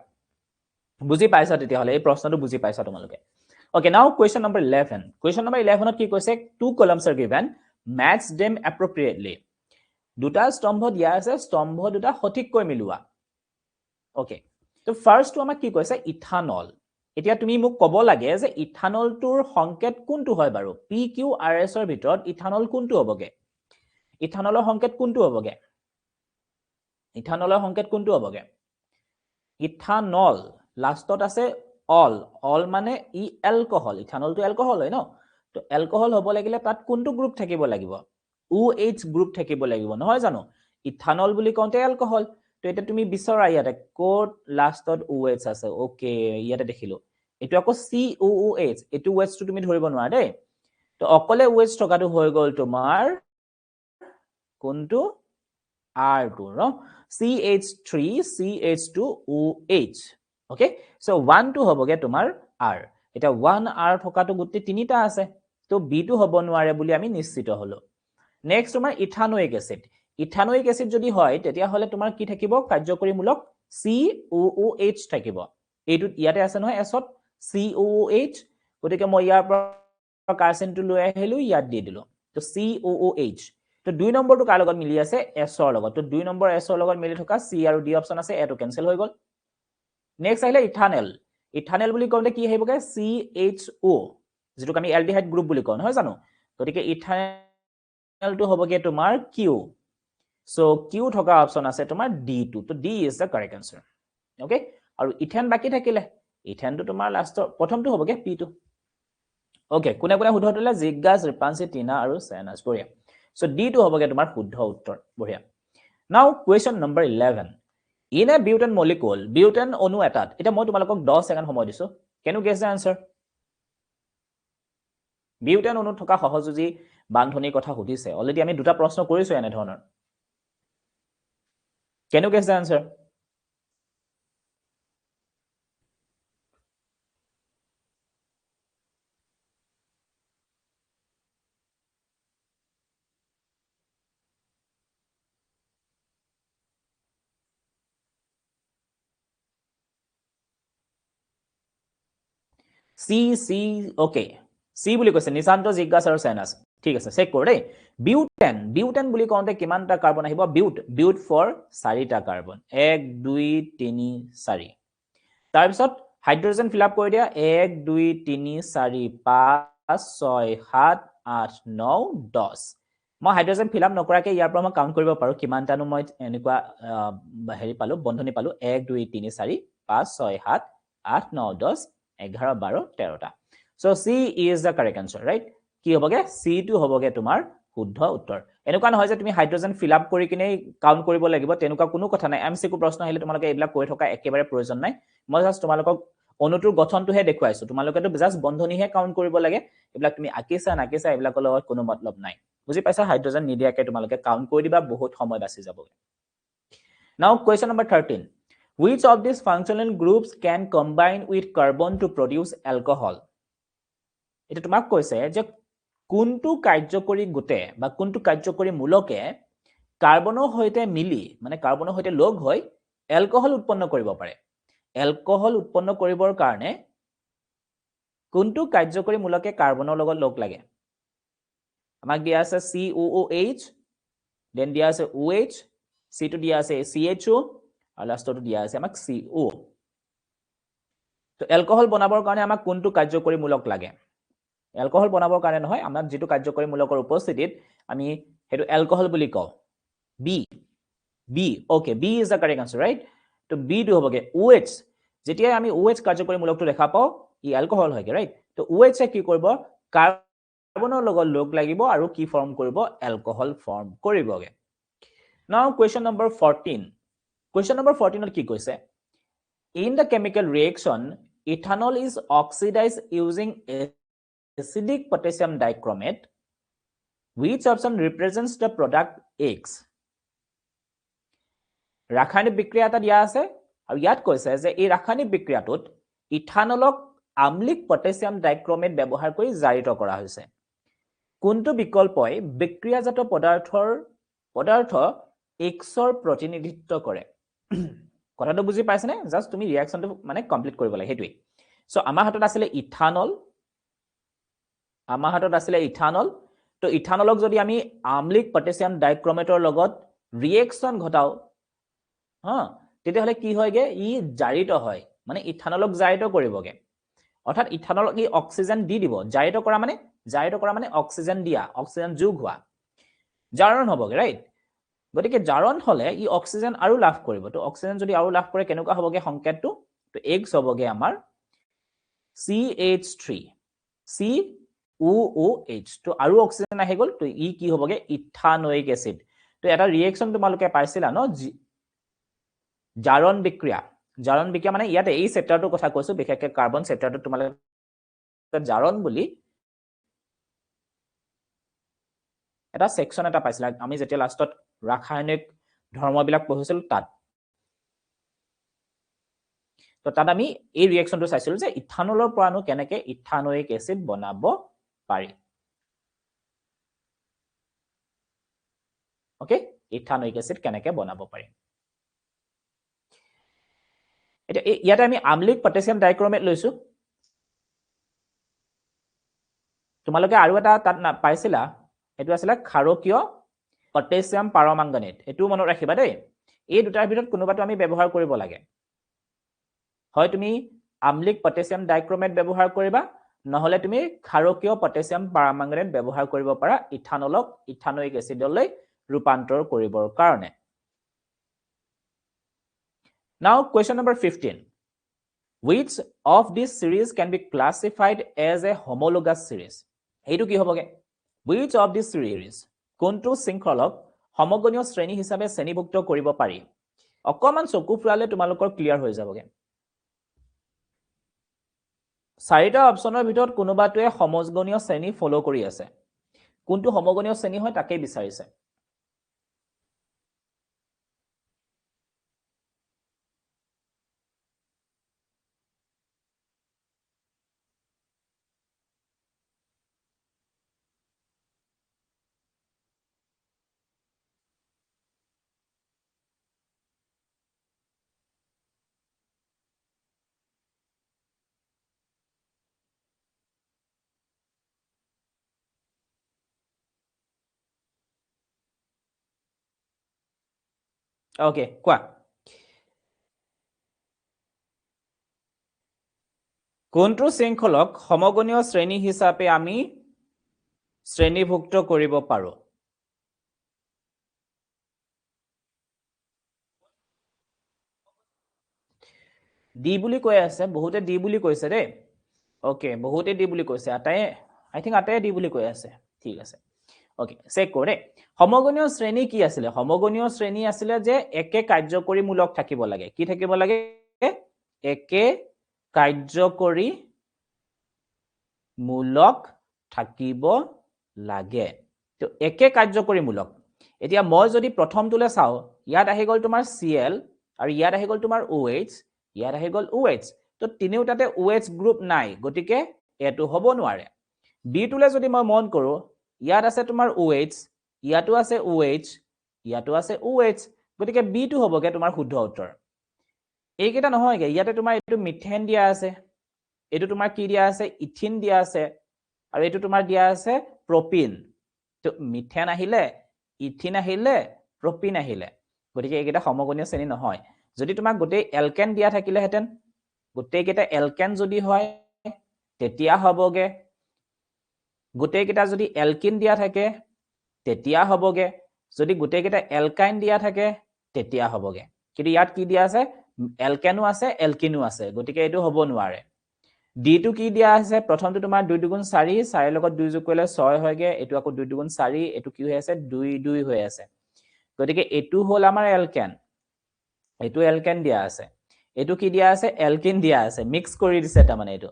বুজি পাইছা তেতিয়া হলে এই প্ৰশ্নটো বুজি পাইছা তোমালোকে Okay, now question number 11. Question number 11 কি কৈছে? Two columns are given. Match them appropriately. দুটা স্তম্ভ দিয়া আছে, স্তম্ভ দুটা সঠিককৈ মিলোৱা। Okay. তো ফাৰ্স্ট তো আমাক কি কৈছে? ইথানল। এতিয়া তুমি মোক ক'ব লাগে যে ইথানলটোৰ সংকেত কোনটো হয় বাৰু? PQRS ৰ ভিতৰত ইথানল কোনটো হ'বগে? ইথানলৰ সংকেত কোনটো হ'বগে? ইথানলৰ সংকেত কোনটো হ'বগে? ইথানল লাষ্টত আছে অল। অল মানে ই এলকহল। ইথানলটো এলকহল হয় ন? তো এলকহল হ'ব লাগিলে তাত কোনটো গ্ৰুপ থাকিব লাগিব? OH গ্ৰুপ থাকিব লাগিব, নহয় জানো? ইথানল বুলি কওঁতে এলকহল। তো এটা তুমি বিচৰা ইয়াতে কোড লাষ্টত OH আছে। ওকে, ইয়াতে দেখিলো। এটো আকৌ COOH। এটো OH টো তুমি ধৰিব নোৱাৰা দেই। তো অকলে OH থকাটো হৈ গ'ল তোমাৰ কোনটো? R2, no? CH3, CH2OH. Okay? So 1 to হবগে তোমাৰ R. এটা 1R থকাটো গুটি তিনিটা আছে। তো B to হব নোৱাৰে বুলি আমি নিশ্চিত হলো। নেক্সট তোমাৰ ইথানোইক এসিড। ইথানোইক এসিড যদি হয় তেতিয়া হলে তোমাৰ কি থাকিব? কাৰ্যকৰীমূলক COOH থাকিব। এইটো ইয়াতে আছে নহয় এছত COOH। গতিকে মই ইয়াৰ পৰা কাৰ্বনটো লৈ আহিলো, ইয়াত দি দিলো। তো COOH। তো 2 নম্বৰটো কাৰ লগত মিলি আছে? S ৰ লগত। তো 2 নম্বৰ S ৰ লগত মিলি থকা C আৰু D অপচন আছে, এটো কেনসেল হৈ গ'ল। নেক্সট আহিলে ইথানেল। ইথানেল বুলি কওঁতে কি আহিবগে? CHO, যেটো আমি এলডিহাইড গ্ৰুপ বুলি কওঁ, নহয় জানো? গতিকে ইথানেলটো হ'বগে তোমাৰ Q। সো Q থকা অপচন আছে তোমাৰ D2। তো D is the correct answer. Okay? আৰু ইথেন বাকি থাকিলে, ইথেনটো তোমাৰ লাষ্টৰ প্ৰথমটো হ'বগে P2। ওকে, কোনে কোনে শুদ্ধ উত্তৰলে? জিজ্ঞাস, ৰিপাঞ্চি, টিনা আৰু সেনাজ। বঢ়িয়া। So D2 হ'বগে তোমাৰ শুদ্ধ উত্তৰ। বঢ়িয়া। Now question number 11. In a butane molecule, butane অণু এটাত, এটা মই তোমালোকক 10 সেকেন্ড সময় দিছো। Can you guess the answer? Butane অণুত থকা সহযোজী বান্ধনীৰ কথা সুধিছে। অলৰেডি আমি দুটা প্ৰশ্ন কৰিছো এনে ধৰণৰ। Can you guess the answer? C, okay. C বুলি কৈছে নিশান্ত, জিজ্ঞাস আৰু সেনাজ। ঠিক আছে, চেক কৰো দেই। বিউটেন, বিউটেন বুলি কওঁতে কিমানটা কাৰ্বন আহিব? বিউট ফৰ 4টা কাৰ্বন। 1 2 3 4। তাৰপিছত হাইড্ৰোজেন ফিল আপ কৰি দিয়া। 1 2 3 4 5 6 7 8 9 10। মই হাইড্ৰোজেন ফিল আপ নকৰাকে ইয়াৰ পৰা মই কাউন্ট কৰিব পাৰো কিমানটানো মই এনেকুৱা হেৰি পালো, বন্ধনী পালো। 1 2 3 4 5 6 7 8 9 10 11 12 13টা। So C is the correct answer, right? কি হ'বগে? C2 হ'বগে তোমাৰ শুদ্ধ উত্তৰ। এনেকুৱা নহয় যে তুমি হাইড্ৰোজেন ফিল আপ কৰি কিনে কাউন্ট কৰিব লাগিব, তেনেকুৱা কোনো কথা নাই। MCQ প্ৰশ্ন আহিলে তোমালোকে এইবিলাক কৰি থকা একেবাৰে প্ৰয়োজন নাই। মই জাস্ট তোমালোকক অণুটোৰ গঠনটোহে দেখুৱাইছো। তোমালোকেতো জাস্ট বন্ধনীহে কাউন্ট কৰিব লাগে। এইবিলাক তুমি আকিছা নাকিছা এইবিলাকৰ লগত কোনো মতলব নাই। বুজি পাইছা? হাইড্ৰোজেন নিদিয়াকে তোমালোকে কাউন্ট কৰি দিবা, বহুত সময় বাচি যাবগে। Now question number 13. Which of these functional groups can combine with carbon to produce alcohol? এটা তোমাক কৈছে যে কোনটো কাৰ্যকৰী গোটে বা কোনটো কাৰ্যকৰী মূলকে কাৰ্বনৰ সৈতে মিলি, মানে কাৰ্বনৰ সৈতে লগ হৈ এলকহল উৎপন্ন কৰিব পাৰে। এলকহল উৎপন্ন কৰিবৰ কাৰণে কোনটো কাৰ্যকৰী মূলকে কাৰ্বনৰ লগত লগ লাগে? আমাক দিয়া আছে COOH, দেন দিয়া আছে OH, C2 দিয়া আছে CHO, আৰু লাষ্টটো দিয়া আছে আমাক CO। তো এলকহল বনাবৰ কাৰণে আমাক কোনটো কাৰ্যকৰী মূলক লাগে? এলকহল বনাবৰ কাৰণে নহয়, আমাক যেটো কাৰ্যকৰী মূলকৰ উপস্থিতিত আমি হেতু এলকহল বুলি কওঁ। B, okay, B is the correct answer, right? তো B টো হ'বগে OH। যেতিয়া আমি OH কাৰ্যকৰী মূলকটো দেখা পাও, ই এলকহল হয়গে, right? তো OH কি কৰিব? কাৰ্বনৰ লগত লগ লাগিব আৰু কি ফৰ্ম কৰিব? এলকহল ফৰ্ম কৰিবগে। Now question number 14. Question number 14 ত কি কৈছে? In the chemical reaction, ethanol is oxidized using acidic potassium dichromate. Which option represents the product X? ৰাসায়নিক বিক্ৰিয়া এটা দিয়া আছে আৰু ইয়াত কৈছে যে এই ৰাসায়নিক বিক্ৰিয়াটোত ইথানলক আম্লিক পটাছিয়াম ডাইক্ৰমেট ব্যৱহাৰ কৰি জাৰিত কৰা হৈছে। কোনটো বিকল্পই বিক্ৰিয়াজাত পদাৰ্থ X-ৰ প্ৰতিনিধিত্ব কৰে? কথাটো বুজি পাইছানে? জাস্ট তুমি ৰিঅ্যাকশনটো মানে কমপ্লিট কৰিব লাগে হেতুই। সো আমাৰ হাতত আছিল ইথানল আমাৰ হাতত আছিলে ইথানল তো ইথানলক যদি আমি আম্লিক পটাছিয়াম ডাইক্ৰমেটৰ লগত ৰিয়েকচন ঘটাও হা তেতিয়াহলে কি হয়গে ই জাৰিত হয় মানে ইথানলক জাৰিত কৰিবগে অৰ্থাৎ ইথানলক ই অক্সিজেন দি দিব জাৰিত কৰা মানে অক্সিজেন দিয়া অক্সিজেন যোগ হোৱা জাৰণ হ'বগে ৰাইট গতিকে জাৰণ হলে ই অক্সিজেন আৰু লাভ কৰিব তো অক্সিজেন যদি আৰু লাভ কৰে কেনেকুৱা হ'বগে সংকেতটো তো এক্স হ'বগে আমাৰ CH3 COOH তো আৰু অক্সিজেন আহি গ'ল তো ই কি হ'বগে ইথানোইক এসিড তো এটা ৰিয়েকচন তোমালোকে পাইছিলা ন জাৰণ বিক্ৰিয়া মানে ইয়াতে এই চেপ্টাৰটোৰ কথা কৈছো বিশেষকৈ কাৰ্বন চেপ্টাৰটো তোমালোকে জাৰণ বুলি এটা সেকশন এটা পাইছিলা আমি যেতিয়া লাষ্টত ৰাসায়নিক ধৰ্মবিলাক পঢ়িছিল তাত তো তাত আমি এই ৰিয়েকচনটো চাইছিলো যে ইথানলৰ পৰানো কেনেকে ইথানোইক এসিড বনাব পাৰি ওকে ইথানোইক এসিড কেনেকে বনাব পাৰি এটা ইয়াতে আমি আম্লিক পটাছিয়াম ডাইক্ৰমেট লৈছো তোমালোকে আৰু এটা তাত পাইছিলা এটো আছিল ক্ষাৰকীয় পটাছিয়াম পাৰমাংগানেট এটো মনত ৰাখিবা দেই এই দুটাৰ ভিতৰত কোনোবাটো আমি ব্যৱহাৰ কৰিব লাগে হয় তুমি আম্লিক পটাছিয়াম ডাইক্ৰমেট ব্যৱহাৰ কৰিবা নহলে তুমি ক্ষাৰকীয় পটাছিয়াম পাৰমাংগানেট ব্যৱহাৰ কৰিব পাৰা ইথানলক ইথানোইক এসিডলৈ ৰূপান্তৰ কৰিবৰ কাৰণে Now question number 15 Which of these series can be classified as a homologous series এইটো কি হ'বগে Which of these series কোনটো শৃংখলক সমগণীয় শ্ৰেণী হিচাপে শ্ৰেণীভুক্ত কৰিব পাৰি অকমান চকু ফুৰালে তোমালোকৰ ক্লিয়াৰ হৈ যাবগে চাৰিটা অপচনৰ ভিতৰত কোনোবাটোৱে সমগণীয় শ্ৰেণী ফলো কৰি আছে কোনটো সমগণীয় শ্ৰেণী হয় তাকে বিচাৰিছে ওকে কোৱা কোনটো শৃংখলক সমগণীয় শ্ৰেণী হিচাপে আমি শ্ৰেণীভুক্ত কৰিব পাৰো ডি বুলি কৈ আছে বহুতে ডি বুলি কৈছে দেই ওকে বহুতে ডি বুলি কৈছে আটাই আই থিংক আটাই ডি বুলি কৈ আছে ঠিক আছে ওকে চেক কৰে সমগণীয় শ্ৰেণী কি আছিল সমগণীয় শ্ৰেণী আছিল যে একে কাৰ্যকৰীমূলক থাকিব লাগে কি থাকিব লাগে একে কাৰ্যকৰীমূলক থাকিব লাগে তো একে কাৰ্যকৰীমূলক এতিয়া মই যদি প্ৰথমটোলে চাও ইয়াত আহি গল তোমাৰ Cl আৰু ইয়াত আহি গল তোমাৰ OH ইয়াত আহি গল OH তো তিনিওটাতে OH গ্ৰুপ নাই গটিকে এটো হ'ব নোৱাৰে বি টুলে যদি মই মন কৰো ইয়াত আছে তোমাৰ OH ইয়াতো আছে OH ইয়াতো আছে OH গটিকে বি টু হ'বগে তোমাৰ শুদ্ধ উত্তৰ এইকেইটা নহয়গে ইয়াতে তোমাৰ এটো মিথেন দিয়া আছে এটো তোমাৰ কি দিয়া আছে ইথিন দিয়া আছে আৰু এটো তোমাৰ দিয়া আছে প্ৰপিন তো মিথেন আহিলে ইথিন আহিলে প্ৰপিন আহিলে গটিকে এইকেইটা সমগণীয় শ্ৰেণী নহয় যদি তোমাক গোটেই এলকেন দিয়া থাকিলে হেতেন গোটেই কেইটা এলকেন যদি হয় তেতিয়া হ'বগে গোটেই কেইটা যদি এলকিন দিয়া থাকে তেতিয়া হ'বগে যদি গোটেই কেইটা এলকাইন দিয়া থাকে তেতিয়া হ'বগে কিন্তু ইয়াত কি দিয়া আছে এলকেনো আছে এলকিনো আছে গটিকে এটো হ'ব নোৱাৰে ডি টু কি দিয়া আছে প্ৰথমটো তোমাৰ 2 2 4 4 লগত 2 যোগ কৰিলে 6 হয়গে এটো আকৌ 2 2 4 এটো কি হৈ আছে 2 2 হৈ আছে গটিকে এটো হ'ল আমাৰ এলকেন এটো এলকেন দিয়া আছে এটো কি দিয়া আছে এলকিন দিয়া আছে মিক্স কৰি দিছে তা মানে এটো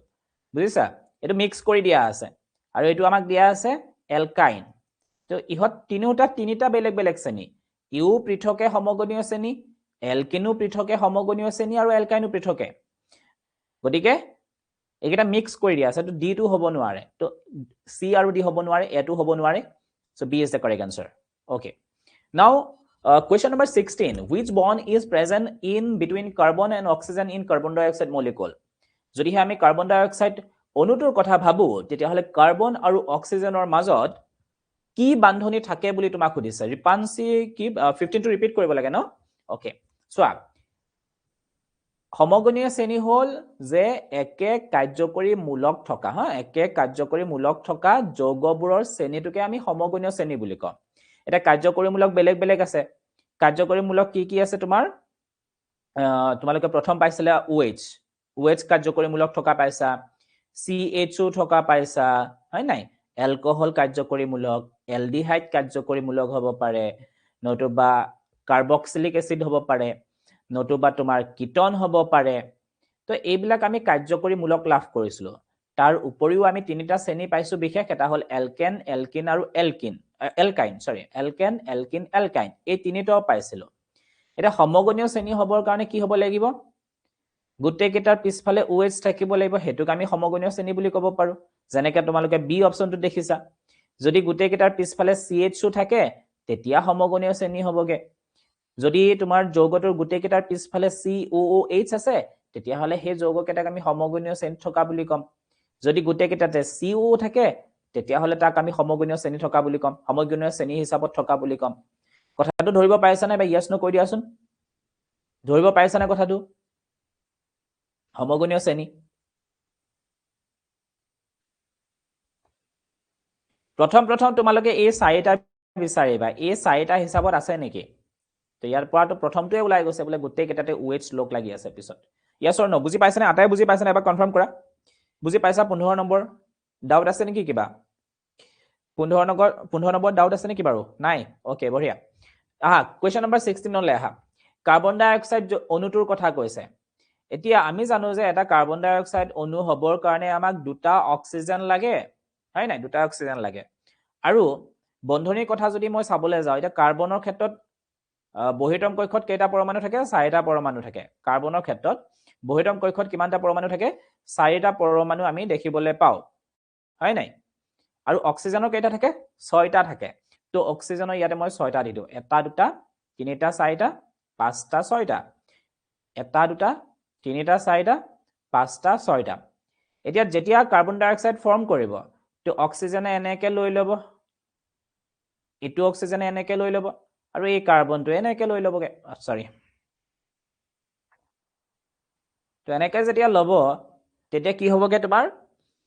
বুজিছা এটো মিক্স কৰি দিয়া আছে আৰু এটো আমাক দিয়া আছে এলকাইন তো ইহত তিনিটা বেলেগ বেলেগ শ্ৰেণী ইউ পৃথকে সমগণীয় শ্ৰেণী এলকিনো পৃথকে সমগণীয় শ্ৰেণী আৰু এলকাইনো পৃথকে গটিকে একেটা মিক্স কৰি দিয়া আছে তো ডি টু হ'ব নোৱাৰে তো সি আৰু ডি হ'ব নোৱাৰে এ টু হ'ব নোৱাৰে so B is the correct answer okay now question number 16 which bond is present in between carbon and oxygen in carbon dioxide molecule যদি আমি কাৰ্বন ডাই অক্সাইড অনুটোৰ কথা ভাবো তেতিয়াহলে কাৰ্বন আৰু অক্সিজেনৰ মাজত কি বান্ধনী থাকে বুলি তোমাক সুধিছে ৰিপানসি কি 15 টো ৰিপিট কৰিব লাগে ন ওকে চোৱা সমগনীয় শ্ৰেণী হল যে একে কাৰ্যকৰী মূলক থকা হা একে কাৰ্যকৰী মূলক থকা যৌগবোৰৰ শ্ৰেণীটোকে আমি সমগনীয় শ্ৰেণী বুলি কওঁ এটা কাৰ্যকৰী মূলক বেলেগ বেলেগ আছে কাৰ্যকৰী মূলক কি আছে তোমাৰ তোমালোকে প্ৰথম পাইছিলা OH কাৰ্যকৰী মূলক থকা পাইছা CHO থকা পাইছা হয় নাই এলকহল কাৰ্যকৰী মূলক এলডিহাইড কাৰ্যকৰী মূলক হ'ব পাৰে নতুবা কাৰ্বক্সিলিক এসিড হ'ব পাৰে নতুবা তোমাৰ কিটন হ'ব পাৰে তো এইবিলাক আমি কাৰ্যকৰী মূলক লাভ কৰিছিলো তাৰ উপৰিও আমি তিনিটা শ্ৰেণী পাইছো বিশেষ এটা হল এলকেন এলকিন আৰু এলকাইন এলকাইন এই তিনিটাও পাইছিলো এটা সমগনীয় শ্ৰেণী হবৰ কাৰণে কি হ'ব লাগিব গুটেই কেটাৰ পিছফালে OH থাকিব লাগিব হেতুক আমি সমগনীয় শ্ৰেণী বুলি ক'ব পাৰো যেনেকৈ তোমালোকে বি অপচনটো দেখিছা যদি গুটেই কেটাৰ পিছফালে CH2 থাকে তেতিয়া সমগনীয় শ্ৰেণী হ'বগে যদি তোমাৰ যৌগটোৰ গুটেই কেটাৰ পিছফালে COOH আছে তেতিয়া হলে সেই যৌগ কেটাক আমি সমগনীয় শ্ৰেণী থকা বুলি কম যদি গুটেই কেটাতে CO থাকে তেতিয়া হলে তাক আমি সমগনীয় শ্ৰেণী থকা বুলি কম সমগনীয় শ্ৰেণী হিচাপত থকা বুলি কম কথাটো ধৰিব পাইছা নে বা ইয়েস নো কৈ দিয়াচোন ধৰিব পাইছা নে কথাটো সমগনীয় শ্ৰেণী প্ৰথম তোমালোকে এই চাৰিটা বিচাৰিবা এই চাৰিটা হিচাপত আছে নেকি তো ইয়াৰ পৰাটো প্ৰথমটোৱে ওলাই গৈছে বলে গুটেই কেটাতে OH লগ লাগি আছে পিছত ইয়েস অৰ নো বুজি পাইছা নে আটাই বুজি পাইছা নে এবাৰ কনফাৰ্ম কৰা বুজি পাইছা 15 নম্বৰ ডাউট আছে নেকি কিবা 15 নম্বৰ ডাউট আছে নেকি বাৰু নাই ওকে বঢ়িয়া আহা কোৱেশ্চন নম্বৰ 16 লৈ আহা কাৰ্বন ডাই অক্সাইড অণুটোৰ কথা কৈছে এতিয়া আমি জানো যে এটা কাৰ্বন ডাই অক্সাইড অণু হবৰ কাৰণে আমাক দুটা অক্সিজেন লাগে হয় নাই দুটা অক্সিজেন লাগে আৰু বন্ধনীৰ কথা যদি মই চাবলৈ যাওঁ এটা কাৰ্বনৰ ক্ষেত্ৰত বহিতম কক্ষত কেইটা পৰমাণু থাকে 4টা পৰমাণু থাকে কাৰ্বনৰ ক্ষেত্ৰত বহিতম কক্ষত কিমানটা পৰমাণু থাকে 4টা পৰমাণু আমি দেখিবলৈ পাওঁ হয় নাই আৰু অক্সিজেনৰ কেইটা থাকে 6টা থাকে তো অক্সিজেনৰ ইয়াতে মই 6টা দিলো এটা দুটা তিনিটা চাৰিটা পাঁচটা ছয়টা এটা দুটা তিনিটা চাৰিটা পাঁচটা ছয়টা এতিয়া যেতিয়া কাৰ্বন ডাই অক্সাইড ফৰ্ম কৰিব তো অক্সিজেনে এনেকৈ লৈ ল'ব ইটো অক্সিজেনে এনেকৈ লৈ ল'ব আৰু এই কাৰ্বনটো এনেকৈ লৈ ল'বগে সৰি তো এনেকৈ যেতিয়া ল'ব তেতিয়া কি হ'বগে তোমাৰ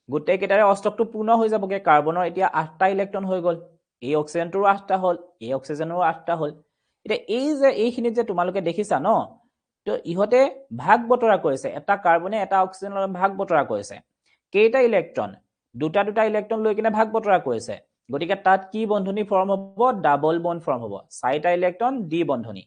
গুটেই কেইটাৰে অষ্টকটো পূৰ্ণ হৈ যাবগে কাৰ্বনৰ এতিয়া 8টা ইলেক্ট্ৰন হৈ গ'ল এই অক্সিজেনটোৰো 8টা হ'ল এই অক্সিজেনৰো 8টা হ'ল এতিয়া এইখিনিত যে তোমালোকে দেখিছা ন তো ইহতে ভাগ বতৰা কৰিছে এটা কাৰ্বনে এটা অক্সিজেনৰ ভাগ বতৰা কৰিছে কেইটা ইলেক্ট্ৰন দুটা ইলেক্ট্ৰন লৈ কিনে ভাগ বতৰা কৰিছে গতিকে তাত কি বন্ধনী ফৰ্ম হ'ব ডাবল বন্ড ফৰ্ম হ'ব 4টা ইলেক্ট্ৰন ডি বন্ধনী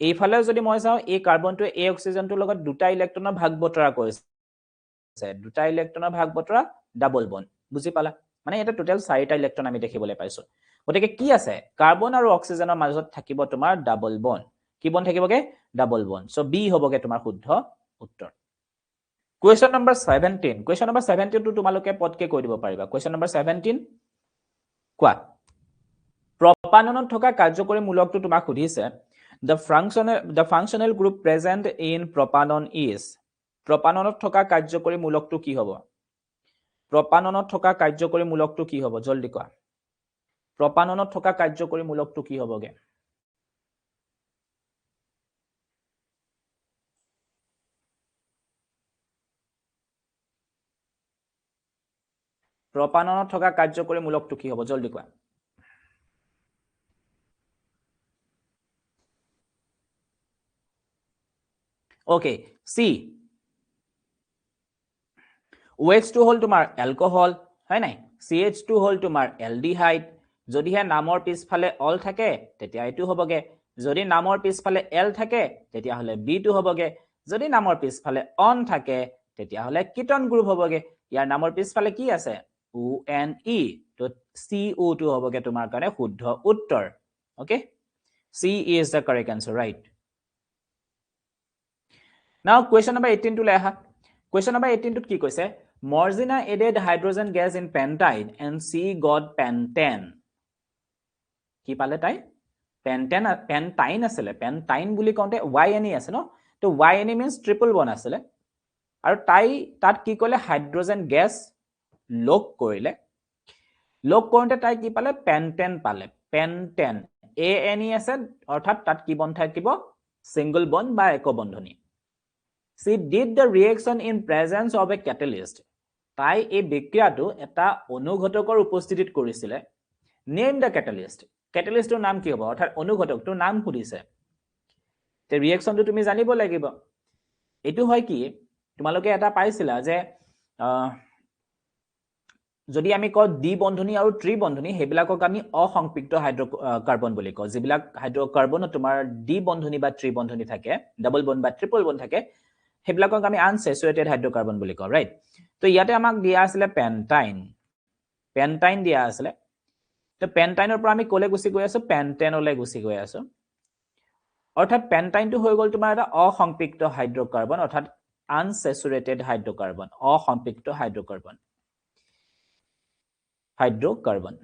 এইফালে যদি মই চাওঁ এই কাৰ্বনটোৱে এই অক্সিজেনটোৰ লগত দুটা ইলেক্ট্ৰনৰ ভাগ বতৰা কৰিছে দুটা ইলেক্ট্ৰনৰ ভাগ বতৰা ডাবল বন্ড বুজি পালা মানে এটা টোটাল 4টা ইলেক্ট্ৰন আমি দেখিবলৈ পাইছো গতিকে কি আছে কাৰ্বন আৰু অক্সিজেনৰ মাজত থাকিব তোমাৰ ডাবল বন্ড কি বন্ড থাকিবগে ডাবল বন্ড সো বি হ'বগে তোমাৰ শুদ্ধ উত্তৰ কোৱেশ্চন নম্বৰ 17 কোৱেশ্চন নম্বৰ 17 টো তোমালোকে পটকে কৈ দিব পাৰিবা কোৱেশ্চন নম্বৰ 17 কোৱা প্ৰপাননত থকা কাৰ্যকৰী মূলকটো তোমাক সুধিছে the functional group present in propanon is প্ৰপাননত থকা কাৰ্যকৰী মূলকটো কি হ'ব প্ৰপাননত থকা কাৰ্যকৰী মূলকটো কি হ'ব জলদি কোৱা প্ৰপাননত থকা কাৰ্যকৰী মূলকটো কি হ'বগে প্ৰপাননত থকা কাৰ্যকৰী মূলকটো কি হ'ব জলদি কোৱা ওকে সি OH2 হল তোমাৰ এলকহল হয় নাই CH2 হল তোমাৰ এলডিহাইড যদিহে নামৰ পিছফালে অল থাকে তেতিয়া এটো হ'বগে যদি নামৰ পিছফালে এল থাকে তেতিয়া হলে বি2 হ'বগে যদি নামৰ পিছফালে অন থাকে তেতিয়া হলে কিটন গ্ৰুপ হ'বগে ইয়াৰ নামৰ পিছফালে কি আছে ONE তো CO2 হ'বগে তোমাৰ কাৰণে শুদ্ধ উত্তৰ okay C is the correct answer right now question number 18 to লৈ আহা question number 18 টোত কি কৈছে Morzina added hydrogen gas in pentine and she got pentane কি পালে তাই pentine আছিলে pentine বুলি কওঁতে YNE আছে ন তো YNE means triple bond আছিলে আৰু তাত কি কৰিলে হাইড্ৰোজেন গেছ লগ কৰিলে লগ কৰোঁতে তাই কি পালে পেন্টেন পালে পেন্টেন ANE আছে অৰ্থাৎ তাত কি বন্ধ থাকিব সিঙ্গল বন্ড বা এক বন্ধনী she did the reaction in presence of a catalyst তাই এই বিক্ৰিয়াটো এটা অনুঘটকৰ উপস্থিতিত কৰিছিলে name the catalyst catalystৰ নাম কি হ'ব অৰ্থাৎ অনুঘটকটোৰ নাম সুধিছে তে ৰিএকচনটো তুমি জানিব লাগিব এটো হয় কি তোমালোকে এটা পাইছিলা যে যদি আমি কও দ্বি বন্ধনী আৰু ত্ৰি বন্ধনী হেবিলাকক আমি অসংপৃক্ত হাইড্ৰোকাৰ্বন বুলি কও যিবিলাক হাইড্ৰোকাৰ্বন তোমাৰ দ্বি বন্ধনী বা ত্ৰি বন্ধনী থাকে ডাবল বন্ড বা ট্ৰিপল বন্ড থাকে হেবিলাকক আমি আনসেচুৰেটেড হাইড্ৰোকাৰ্বন বুলি কও ৰাইট তো ইয়াতে আমাক দিয়া আছিল পেন্টাইন দিয়া আছিল তো পেন্টাইনৰ পৰা আমি কোলে গুছি গৈ আছো পেন্টেনলৈ গুছি গৈ আছো অৰ্থাৎ পেন্টাইনটো হৈ গল তোমাৰ এটা অসংপৃক্ত হাইড্ৰোকাৰ্বন অৰ্থাৎ আনসেচুৰেটেড হাইড্ৰোকাৰ্বন অসংপৃক্ত হাইড্ৰোকাৰ্বন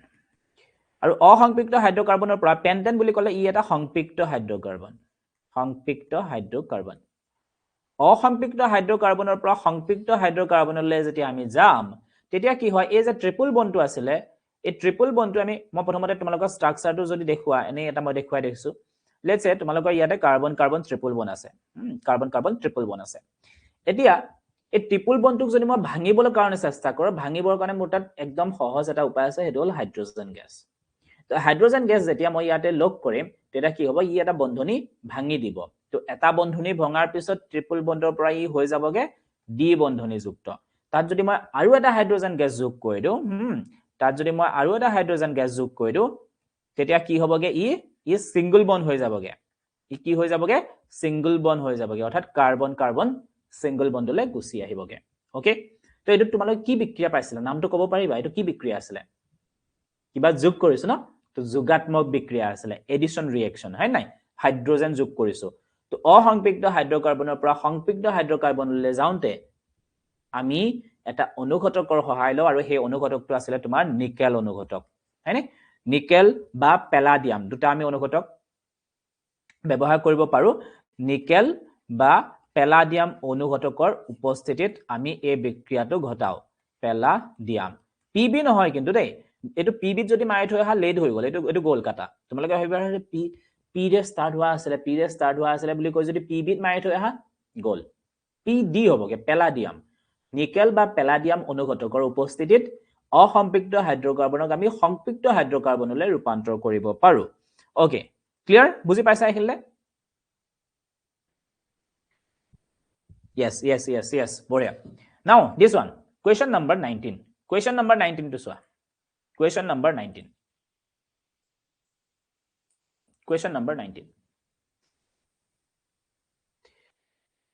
আৰু অসংপৃক্ত হাইড্ৰোকাৰ্বনৰ পৰা পেন্টেন বুলি ক'লে ই এটা সংপৃক্ত হাইড্ৰোকাৰ্বন অসংপৃক্ত হাইড্ৰোকাৰ্বনৰ পৰা সংপৃক্ত হাইড্ৰোকাৰ্বনলৈ যেতিয়া আমি যাম তেতিয়া কি হয় এই যে ট্ৰিপল বন্ডটো আছিল এই ট্ৰিপল বন্ডটো মই প্ৰথমতে তোমালোকৰ ষ্ট্ৰাকচাৰটো যদি দেখুৱা এনে এটা মই দেখুৱাই দিছো লেটস সে তোমালোকৰ ইয়াতে কাৰ্বন কাৰ্বন ট্ৰিপল বন্ড আছে কাৰ্বন কাৰ্বন ট্ৰিপল বন্ড আছে এতিয়া এই ট্ৰিপল বন্ডটোক যদি মই ভাঙিবলৈ কাৰণে চেষ্টা কৰো ভাঙিবৰ কাৰণে মোৰ তাত একদম সহজ এটা উপায় আছে হেটো হল হাইড্ৰোজেন গেছ তো হাইড্ৰোজেন গেছ যেতিয়া মই ইয়াতে লগ কৰিম তেতিয়া কি হ'ব ই এটা বন্ধনী ভাঙি দিব তো এটা বন্ধনী ভঙাৰ পিছত ট্ৰিপল বন্ডৰ পৰা ই হৈ যাবগে ডি বন্ধনী যুক্ত তাত যদি মই আৰু এটা হাইড্ৰোজেন গেছ যোগ কৰি দিও তাত যদি মই আৰু এটা হাইড্ৰোজেন গেছ যোগ কৰি দিও তেতিয়া কি হ'বগে ই সিঙ্গল বন্ড হৈ যাবগে ই কি হৈ যাবগে সিঙ্গল বন্ড হৈ যাবগে অৰ্থাৎ কাৰ্বন কাৰ্বন সিঙ্গল বন্ডলৈ গুছি আহিবগে ওকে তো এটো তোমালোকে কি বিক্ৰিয়া পাইছিল নামটো ক'ব পাৰিবা এটো কি বিক্ৰিয়া আছিল কিবা যোগ কৰিছো ন তো যোগাত্মক বিক্ৰিয়া আছিল এডিশন ৰিএকচন হয় নাই হাইড্ৰোজেন যোগ কৰিছো তো অসংপৃক্ত হাইড্ৰোকাৰ্বনৰ পৰা সংপৃক্ত হাইড্ৰোকাৰ্বনলৈ যাওঁতে আমি এটা অনুঘটকৰ সহায় লওঁ আৰু সেই অনুঘটকটো আছিল তোমাৰ নিকেল অনুঘটক হয়নে নিকেল বা পেলাডিয়াম দুটা আমি অনুঘটক ব্যৱহাৰ কৰিব পাৰো নিকেল বা পেলাডিয়াম অনুঘটকৰ উপস্থিতিত আমি এই বিক্ৰিয়াটো ঘটাও পেলাডিয়াম পিবি নহয় কিন্তু দেই এটো পিবিত যদি মাৰি থৈ আহা লেড হৈ গল এটো গোল কাটা তোমালোকে ভাবিবা পি ৰে স্টাৰ্ট হোৱা আছিল বুলি কৈ যদি পিবিত মাৰি থৈ আহা গোল পিডি হ'বগে পেলাডিয়াম নিকেল বা পেলাডিয়াম অনুঘটকৰ উপস্থিতিত অসংপৃক্ত হাইড্ৰোকাৰ্বনক আমি সংপৃক্ত হাইড্ৰোকাৰ্বনলৈ ৰূপান্তৰ কৰিব পাৰো ওকে ক্লিয়াৰ বুজি পাইছা আহিলে yes বঢ়িয়া now this one question number 19 to soa question number 19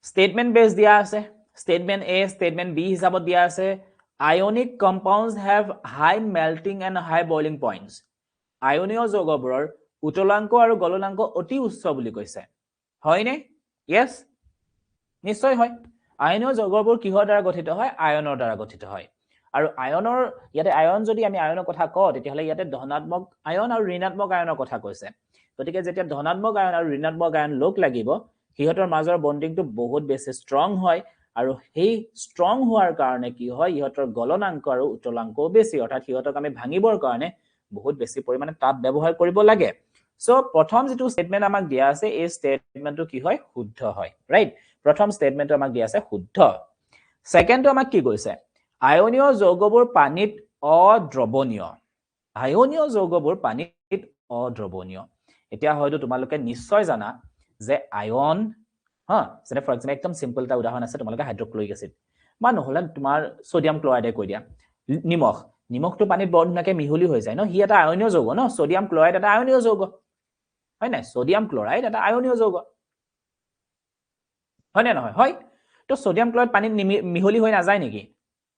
statement base দিয়া আছে statement A statement B হিচাপত দিয়া আছে ionic compounds have high melting and high boiling points আয়নীয় যৌগবোৰৰ উতলাংক আৰু গলনাংক অতি উচ্চ বুলি কৈছে হয়নে yes নিশ্চয় হয় আয়নীয় যৌগবোৰ কিহৰ দ্বাৰা গঠিত হয় আয়নৰ দ্বাৰা গঠিত হয় আৰু আয়নৰ ইয়াতে আয়ন যদি আমি আয়নৰ কথা কও তেতিয়া হলে ইয়াতে ধনাত্মক আয়ন আৰু ঋণাত্মক আয়নৰ কথা কৈছে গতিকে যেতিয়া ধনাত্মক আয়ন আৰু ঋণাত্মক আয়ন লগ লাগিব হিহতৰ মাজৰ বন্ডিংটো বহুত বেছি ষ্ট্ৰং হয় আৰু সেই ষ্ট্ৰং হোৱাৰ কাৰণে কি হয় ইহতৰ গলনাংক আৰু উতলাংকও বেছি অৰ্থাৎ হিহতক আমি ভাঙিবৰ কাৰণে বহুত বেছি পৰিমাণে তাপ ব্যৱহাৰ কৰিব লাগে সো প্ৰথম যেটো স্টেটমেন্ট আমাক দিয়া আছে এই স্টেটমেন্টটো কি হয় শুদ্ধ হয় ৰাইট প্ৰথম স্টেটমেন্টটো আমাক দিয়া আছে শুদ্ধ সেকেন্ডটো আমাক কি কৈছে আয়নীয় যৌগবোৰ পানীত অদ্ৰৱণীয় এতিয়া হয়তো তোমালোকে নিশ্চয় জানা যে আয়ন যেনে ফৰ এক্সাম্পল একদম সিম্পল এটা উদাহৰণ আছে তোমালোকে হাইড্ৰক্লোৰিক এসিড বা নহলে তোমাৰ সোডিয়াম ক্লোৰাইডে কৈ দিয়া নিমখটো পানীত বৰ ধুনীয়াকৈ মিহলি হৈ যায় ন হি এটা আয়নীয় যৌগ ন সোডিয়াম ক্লোৰাইড এটা আয়নীয় যৌগ হয় নাই সোডিয়াম ক্লোৰাইড এটা আয়নীয় যৌগ হয় নে নহয় হয় তো সোডিয়াম ক্লোৰাইড পানীত মিহলি হৈ না যায় নেকি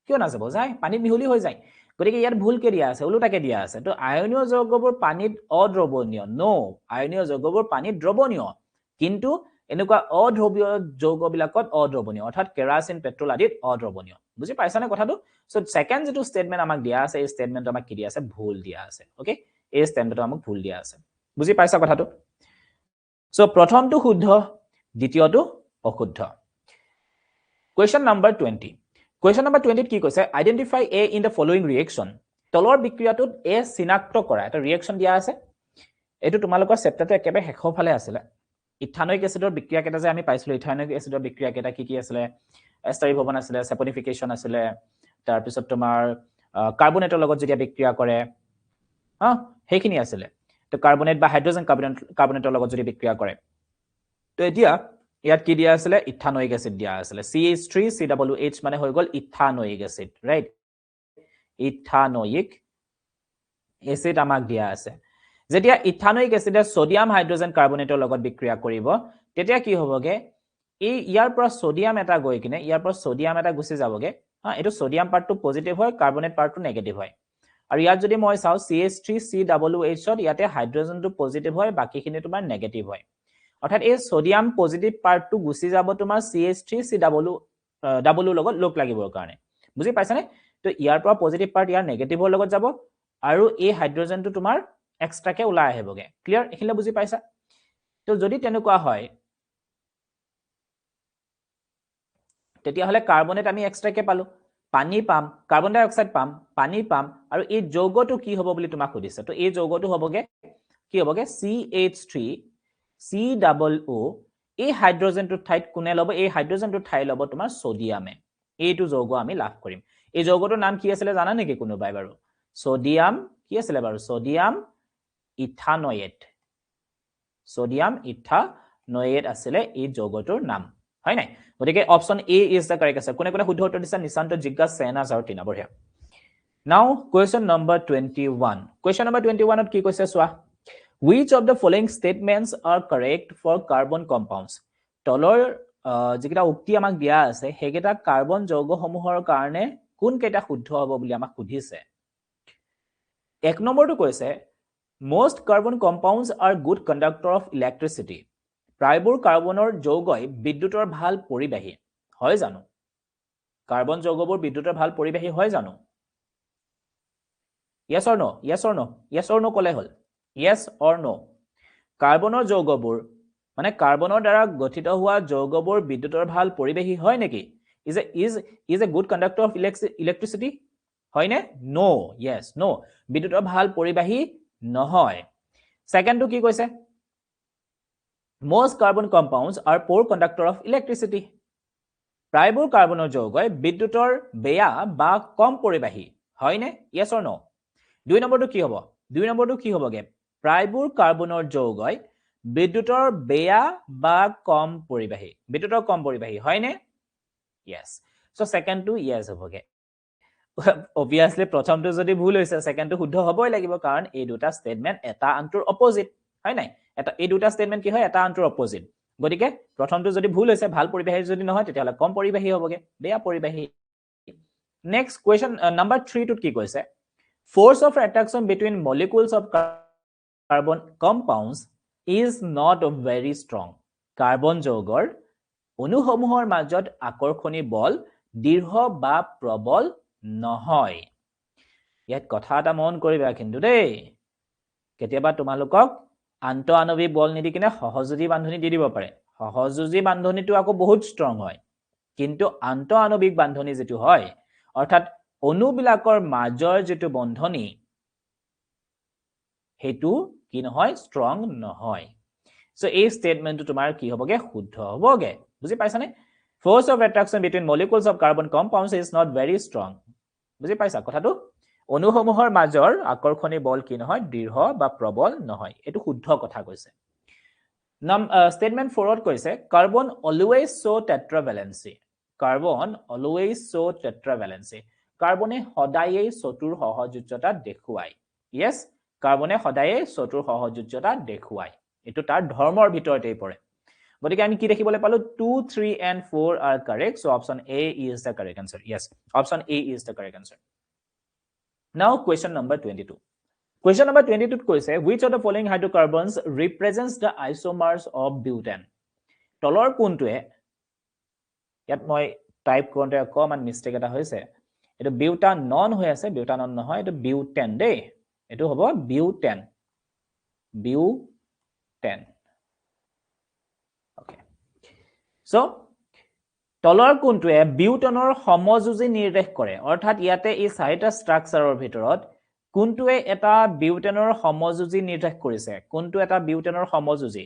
কিয় না যাব যায় পানীত মিহলি হৈ যায় গতিকে ইয়াত ভুল কে দিয়া আছে উলটাকে দিয়া আছে তো আয়নীয় যৌগবোৰ পানীত অদ্ৰৱণীয় নো আয়নীয় যৌগবোৰ পানীত দ্ৰৱণীয় কিন্তু এনেকুৱা অদ্ৰৱীয় যৌগবিলাকত অদ্ৰৱণীয় অৰ্থাৎ কেৰাচিন পেট্ৰল আদিত অদ্ৰৱণীয় বুজি পাইছানে কথাটো সো সেকেন্ড যেটো স্টেটমেন্ট আমাক দিয়া আছে এই স্টেটমেন্ট আমাক কি দিয়া আছে ভুল দিয়া আছে ওকে এই স্টেটমেন্টটো আমাক ভুল দিয়া আছে বুজি পাইছা কথাটো সো প্ৰথমটো শুদ্ধ দ্বিতীয়টো অশুদ্ধ Question number 20. Question number 20 কি কৈছে? Identify A in the following reaction. তলৰ বিক্ৰিয়াটোত A চিনাক্ত কৰা এটা ৰিয়েকচন দিয়া আছে। এটো তোমালোকৰ চেপ্টাৰটো একেবাৰে শেষৰ ফালে আছিল। ইথানোইক এসিডৰ বিক্ৰিয়া কেটা যে আমি পাইছিলো ইথানোইক এসিডৰ বিক্ৰিয়া কেটা কি আছিল? এষ্টাৰি ভৱন আছিল, সেপনিফিকেশন আছিল, তাৰ পিছত তোমাৰ কাৰ্বনেটৰ লগত যেতিয়া বিক্ৰিয়া কৰে হেখিনি আছিল। তো কাৰ্বনেট বা হাইড্ৰোজেন কাৰ্বনেটৰ লগত যদি বিক্ৰিয়া কৰে। তো এতিয়া ইয়াত কি দিয়া আছিল? ইথানোইক এসিড দিয়া আছিল। CH3COOH মানে হৈ গল ethanoic acid, right? Ethanoic acid আমাক দিয়া আছে। যেতিয়া ইথানোইক এসিডে সোডিয়াম হাইড্ৰোজেন কাৰ্বনেটৰ লগত বিক্ৰিয়া কৰিব, তেতিয়া কি হ'বগে? এই ইয়াৰ পৰা সোডিয়াম এটা গৈ কিনে ইয়াৰ পৰা সোডিয়াম এটা গুচি যাবগে। এটো সোডিয়াম পাৰ্টটো পজিটিভ হয়, কাৰ্বনেট পাৰ্টটো নেগেটিভ হয়। আৰু ইয়াত যদি মই চাও CH3COOH ত ইয়াতে হাইড্ৰোজেনটো পজিটিভ হয়, বাকিখিনি তোমাৰ নেগেটিভ হয়। অৰ্থাৎ এই সোডিয়াম পজিটিভ পাৰ্টটো গুচি যাব তোমাৰ CH3COOH লগত লগ লাগিবৰ কাৰণে। বুজি পাইছানে? তো ইয়াৰ পৰা পজিটিভ পাৰ্ট ইয়াৰ নেগেটিভৰ লগত যাব আৰু এই হাইড্ৰোজেনটো তোমাৰ এক্সট্ৰাকে ওলাই আহিবগে। ক্লিয়াৰ? এখিলা বুজি পাইছা? তো যদি তেনেকুৱা হয় তেতিয়া হলে কাৰ্বনেট আমি এক্সট্ৰাকে পালো, পানী পাম, কাৰ্বন ডাই অক্সাইড পাম, পানী পাম, আৰু এই যৌগটো কি হ'ব বুলি তোমাক সুধিছে। তো এই যৌগটো হ'বগে কি হ'বগে? CH3COO। এই হাইড্ৰোজেনটোৰ ঠাইত কোনে ল'ব? এই হাইড্ৰোজেনটোৰ ঠাই ল'ব তোমাৰ সোডিয়ামে। এইটো যৌগ আমি লাভ কৰিম। এই যৌগটোৰ নাম কি আছিল জানা নেকি কোনোবাই বাৰু? সোডিয়াম কি আছিল বাৰু? Sodium ethanoate. সোডিয়াম ইথানোয়েট আছিল এই যৌগটোৰ নাম, হয় নাই? গতিকে option A is the correct answer. কোনে কোনে শুদ্ধ উত্তৰ দিছে? নিশান্ত, জিজ্ঞাসা, সেনাজ আৰু টিনা। বঢ়িয়া। নাও কুৱেশ্যন নম্বৰ 21। কুৱেশ্যন নম্বৰ 21 কি কৈছে চোৱা। Which of the following statements are correct for carbon compounds? তলৰ যিকেইটা উক্তি আমাক দিয়া আছে সেইকেইটা কাৰ্বন যৌগসমূহৰ কাৰণে কোন কেইটা শুদ্ধ হ'ব বুলি আমাক সুধিছে। এক নম্বৰটো কৈছে most carbon compounds are good conductor of electricity. প্ৰায়বোৰ কাৰ্বনৰ যৌগই বিদ্যুতৰ ভাল পৰিবাহী হয় জানো? কাৰ্বন যৌগবোৰ বিদ্যুতৰ ভাল পৰিবাহী হয় জানো? Yes or no? Yes or no? Yes or no কলে হল। Yes or no? কাৰ্বনৰ যৌগবোৰ মানে কাৰ্বনৰ দ্বাৰা গঠিত হোৱা যৌগবোৰ বিদ্যুতৰ ভাল পৰিবাহী হয় নেকি? Is a good conductor of electricity? হয় নে? No. Yes, no. বিদ্যুতৰ ভাল পৰিবাহী নহয়। সেকেন্ডটো কি কৈছে? Most carbon compounds are poor conductor of electricity. প্ৰায়বোৰ কাৰ্বনৰ যৌগই বিদ্যুতৰ বেয়া বা কম পৰিবাহী হয় নে? Yes or no? দুই নম্বৰটো কি হ'ব? দুই নম্বৰটো কি হ'বগে? প্ৰায়বোৰ কাৰ্বনৰ যৌগই বিদ্যুতৰ বেয়া বা কম পৰিবাহী। বিদ্যুতৰ কম পৰিবাহী হয় নে? Yes. So সেকেন্ডটো yes হ'বগে। Obviously প্ৰথমটো যদি ভুল হৈছে সেকেন্ডটো শুদ্ধ হ'বই লাগিব, কাৰণ এই দুটা স্টেটমেন্ট এটা আনটোৰ অপোজিট, হয় নাই? এই দুটা স্টেটমেন্ট কি হয়? এটা আনটোৰ অপোজিট। গতিকে প্ৰথমটো যদি ভুল হৈছে, ভাল পৰিবাহী যদি নহয় তেতিয়াহলে কম পৰিবাহী হ'বগে, বেয়া পৰিবাহী। নেক্সট কুৱেশ্যন নম্বৰ 3 টোত কি কৈছে? Force of attraction between molecules of carbon compounds is not very strong. Carbon যৌগৰ অণুসমূহৰ মাজত আকৰ্ষণী বল দৃঢ় বা প্ৰবল নহয়। ইয়াত কথা এটা মন কৰিবা কিন্তু দেই। কেতিয়াবা তোমালোকক আন্তঃআণৱিক বল নিদি কিনে সহযোজী বান্ধনী দি দিব পাৰে। সহযোজী বান্ধনীটো আকৌ বহুত ষ্ট্ৰং হয়, কিন্তু আন্তঃআণৱিক বান্ধনী যেটো হয় অৰ্থাৎ অণুবিলাকৰ মাজৰ যেটো বন্ধনী হেতু কি নহয়? ষ্ট্ৰং নহয়। সো এই স্টেটমেন্টটো তোমাৰ কি হ'বগে? শুদ্ধ হ'বগে। বুজি পাইছানে? Force of attraction between molecules of carbon compounds is not very strong. বুজি পাইছা কথাটো? অণুসমূহৰ মাজৰ আকৰ্ষণী বল কি নহয়? দৃঢ় বা প্ৰবল নহয়। এটো শুদ্ধ কথা কৈছে। Statement 4 কৈছে carbon always show tetravalency. Carbon always show tetravalency. কাৰ্বনে সদায়েই চতুৰ সহযোজ্যতা দেখুৱায়। Yes, কাৰ্বনে সদায়েই চতুৰ সহযোজ্যতা দেখুৱায়। এটো তাৰ ধৰ্মৰ ভিতৰতেই পৰে। গতিকে আমি কি দেখিবলৈ পালো? 2, 3 and 4 are correct. So option A is the correct answer. Yes, option A is the correct answer. Now question number 22. Question number 22 কৈছে which of the following hydrocarbons represents the isomers of butane? তলৰ কোনটোৱে, ইয়াত মই type কৰোঁতে অকমান mistake এটা হৈছে। এটো বিউটানন হৈ আছে, বিউটানন নহয়, এটো বিউটেন দেই। এটো হ'ব বিউটেন। বিউটেন। Okay. So তলৰ কোনটোৱে বিউটেনৰ সমযোজী নিৰ্দেশ কৰে অৰ্থাৎ ইয়াতে এই চাৰিটা ষ্ট্ৰাকচাৰৰ ভিতৰত কোনটোৱে এটা বিউটেনৰ সমযোজী নিৰ্দেশ কৰিছে কোনটো এটা বিউটেনৰ সমযোজী